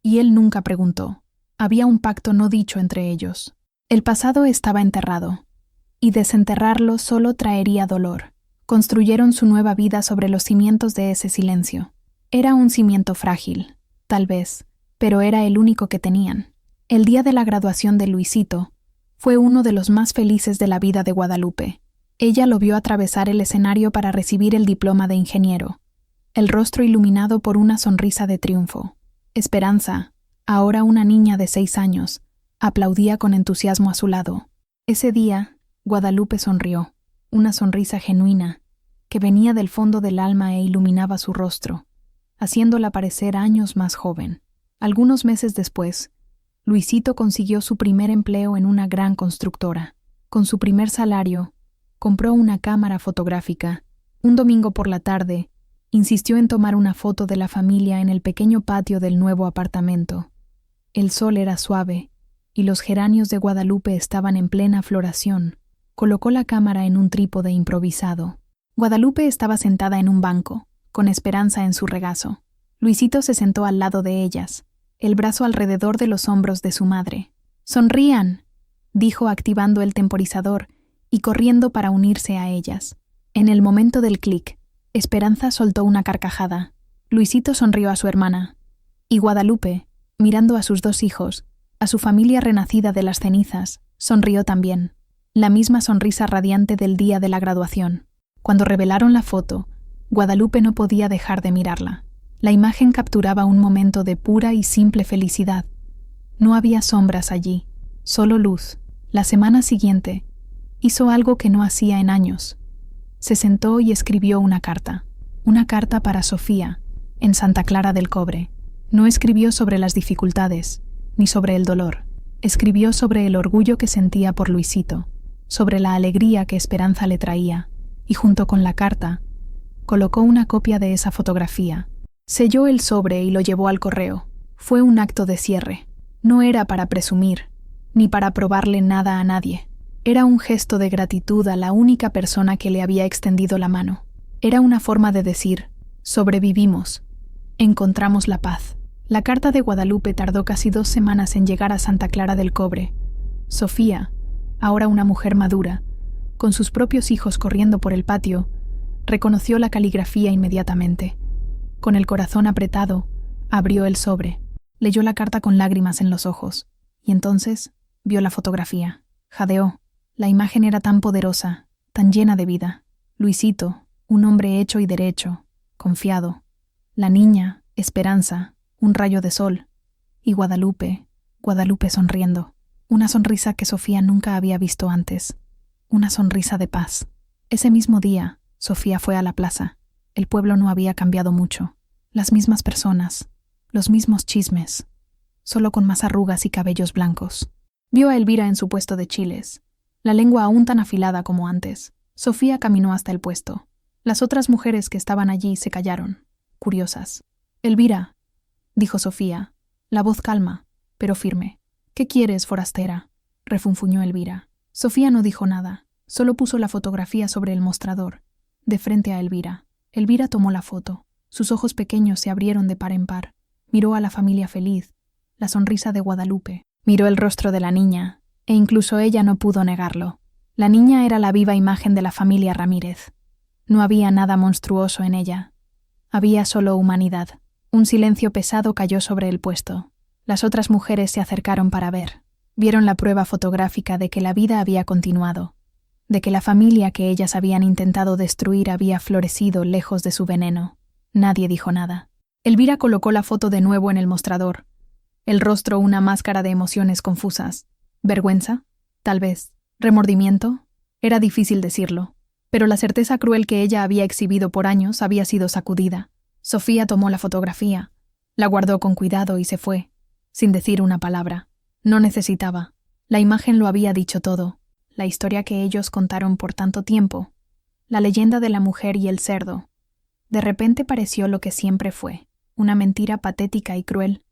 y él nunca preguntó. Había un pacto no dicho entre ellos. El pasado estaba enterrado, y desenterrarlo solo traería dolor. Construyeron su nueva vida sobre los cimientos de ese silencio. Era un cimiento frágil, tal vez, pero era el único que tenían. El día de la graduación de Luisito fue uno de los más felices de la vida de Guadalupe. Ella lo vio atravesar el escenario para recibir el diploma de ingeniero, el rostro iluminado por una sonrisa de triunfo. Esperanza, ahora una niña de 6 años, aplaudía con entusiasmo a su lado. Ese día, Guadalupe sonrió, una sonrisa genuina, que venía del fondo del alma e iluminaba su rostro, haciéndola parecer años más joven. Algunos meses después, Luisito consiguió su primer empleo en una gran constructora. Con su primer salario, compró una cámara fotográfica. Un domingo por la tarde, insistió en tomar una foto de la familia en el pequeño patio del nuevo apartamento. El sol era suave, y los geranios de Guadalupe estaban en plena floración. Colocó la cámara en un trípode improvisado. Guadalupe estaba sentada en un banco, con Esperanza en su regazo. Luisito se sentó al lado de ellas, el brazo alrededor de los hombros de su madre. «¡Sonrían!», dijo activando el temporizador y corriendo para unirse a ellas. En el momento del clic, Esperanza soltó una carcajada. Luisito sonrió a su hermana. Y Guadalupe, mirando a sus 2 hijos, a su familia renacida de las cenizas, sonrió también. La misma sonrisa radiante del día de la graduación. Cuando revelaron la foto, Guadalupe no podía dejar de mirarla. La imagen capturaba un momento de pura y simple felicidad. No había sombras allí, solo luz. La semana siguiente, hizo algo que no hacía en años. Se sentó y escribió una carta para Sofía, en Santa Clara del Cobre. No escribió sobre las dificultades, ni sobre el dolor. Escribió sobre el orgullo que sentía por Luisito, sobre la alegría que Esperanza le traía, y junto con la carta, colocó una copia de esa fotografía. Selló el sobre y lo llevó al correo. Fue un acto de cierre. No era para presumir, ni para probarle nada a nadie. Era un gesto de gratitud a la única persona que le había extendido la mano. Era una forma de decir: sobrevivimos, encontramos la paz. La carta de Guadalupe tardó casi 2 semanas en llegar a Santa Clara del Cobre. Sofía, ahora una mujer madura, con sus propios hijos corriendo por el patio, reconoció la caligrafía inmediatamente. Con el corazón apretado, abrió el sobre, leyó la carta con lágrimas en los ojos, y entonces vio la fotografía. Jadeó. La imagen era tan poderosa, tan llena de vida. Luisito, un hombre hecho y derecho, confiado. La niña, Esperanza, un rayo de sol. Y Guadalupe sonriendo. Una sonrisa que Sofía nunca había visto antes. Una sonrisa de paz. Ese mismo día, Sofía fue a la plaza. El pueblo no había cambiado mucho. Las mismas personas, los mismos chismes, solo con más arrugas y cabellos blancos. Vio a Elvira en su puesto de chiles, la lengua aún tan afilada como antes. Sofía caminó hasta el puesto. Las otras mujeres que estaban allí se callaron, curiosas. «Elvira», dijo Sofía, la voz calma, pero firme. «¿Qué quieres, forastera?», refunfuñó Elvira. Sofía no dijo nada, solo puso la fotografía sobre el mostrador, de frente a Elvira. Elvira tomó la foto. Sus ojos pequeños se abrieron de par en par. Miró a la familia feliz, la sonrisa de Guadalupe. Miró el rostro de la niña, e incluso ella no pudo negarlo. La niña era la viva imagen de la familia Ramírez. No había nada monstruoso en ella. Había solo humanidad. Un silencio pesado cayó sobre el puesto. Las otras mujeres se acercaron para ver. Vieron la prueba fotográfica de que la vida había continuado, de que la familia que ellas habían intentado destruir había florecido lejos de su veneno. Nadie dijo nada. Elvira colocó la foto de nuevo en el mostrador. El rostro una máscara de emociones confusas. ¿Vergüenza? Tal vez. ¿Remordimiento? Era difícil decirlo. Pero la certeza cruel que ella había exhibido por años había sido sacudida. Sofía tomó la fotografía, la guardó con cuidado y se fue, sin decir una palabra. No necesitaba. La imagen lo había dicho todo. La historia que ellos contaron por tanto tiempo. La leyenda de la mujer y el cerdo. De repente pareció lo que siempre fue, una mentira patética y cruel,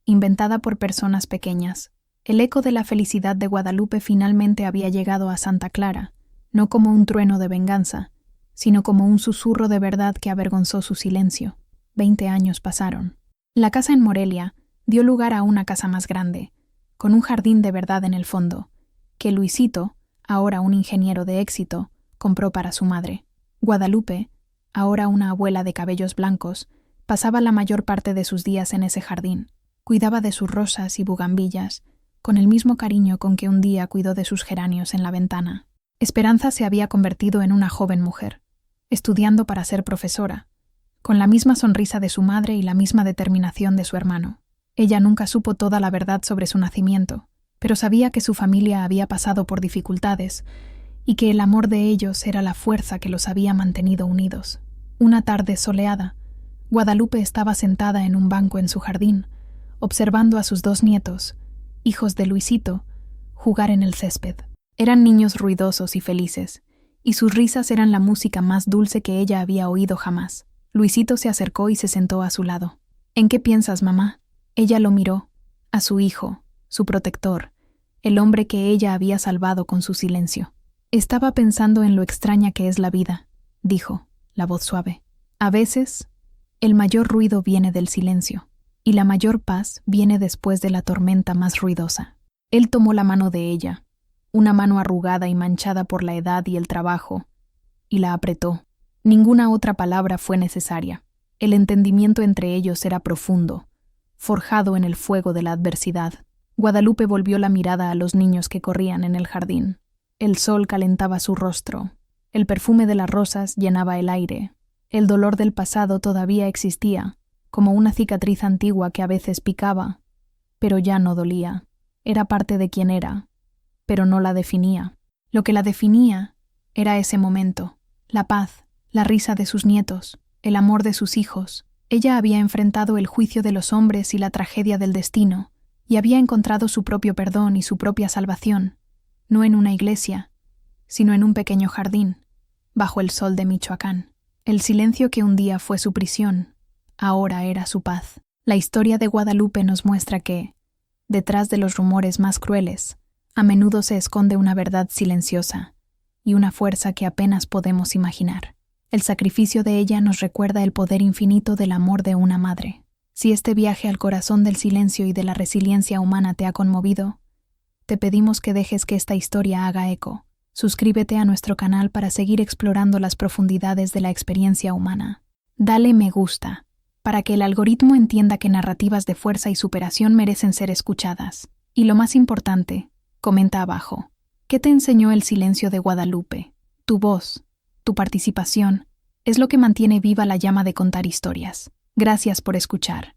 inventada por personas pequeñas. El eco de la felicidad de Guadalupe finalmente había llegado a Santa Clara, no como un trueno de venganza, sino como un susurro de verdad que avergonzó su silencio. 20 años pasaron. La casa en Morelia dio lugar a una casa más grande, con un jardín de verdad en el fondo, que Luisito, ahora un ingeniero de éxito, compró para su madre. Guadalupe, ahora una abuela de cabellos blancos, pasaba la mayor parte de sus días en ese jardín. Cuidaba de sus rosas y bugambillas, con el mismo cariño con que un día cuidó de sus geranios en la ventana. Esperanza se había convertido en una joven mujer, estudiando para ser profesora, con la misma sonrisa de su madre y la misma determinación de su hermano. Ella nunca supo toda la verdad sobre su nacimiento, pero sabía que su familia había pasado por dificultades y que el amor de ellos era la fuerza que los había mantenido unidos. Una tarde soleada, Guadalupe estaba sentada en un banco en su jardín, observando a sus 2 nietos, hijos de Luisito, jugar en el césped. Eran niños ruidosos y felices, y sus risas eran la música más dulce que ella había oído jamás. Luisito se acercó y se sentó a su lado. «¿En qué piensas, mamá?». Ella lo miró, a su hijo, su protector, el hombre que ella había salvado con su silencio. «Estaba pensando en lo extraña que es la vida», dijo, la voz suave. «A veces, el mayor ruido viene del silencio, y la mayor paz viene después de la tormenta más ruidosa». Él tomó la mano de ella, una mano arrugada y manchada por la edad y el trabajo, y la apretó. Ninguna otra palabra fue necesaria. El entendimiento entre ellos era profundo, forjado en el fuego de la adversidad. Guadalupe volvió la mirada a los niños que corrían en el jardín. El sol calentaba su rostro. El perfume de las rosas llenaba el aire. El dolor del pasado todavía existía, como una cicatriz antigua que a veces picaba, pero ya no dolía. Era parte de quien era, pero no la definía. Lo que la definía era ese momento, la paz, la risa de sus nietos, el amor de sus hijos. Ella había enfrentado el juicio de los hombres y la tragedia del destino, y había encontrado su propio perdón y su propia salvación, no en una iglesia, sino en un pequeño jardín, bajo el sol de Michoacán. El silencio que un día fue su prisión, ahora era su paz. La historia de Guadalupe nos muestra que, detrás de los rumores más crueles, a menudo se esconde una verdad silenciosa y una fuerza que apenas podemos imaginar. El sacrificio de ella nos recuerda el poder infinito del amor de una madre. Si este viaje al corazón del silencio y de la resiliencia humana te ha conmovido, te pedimos que dejes que esta historia haga eco. Suscríbete a nuestro canal para seguir explorando las profundidades de la experiencia humana. Dale me gusta, para que el algoritmo entienda que narrativas de fuerza y superación merecen ser escuchadas. Y lo más importante, comenta abajo. ¿Qué te enseñó el silencio de Guadalupe? Tu voz, tu participación, es lo que mantiene viva la llama de contar historias. Gracias por escuchar.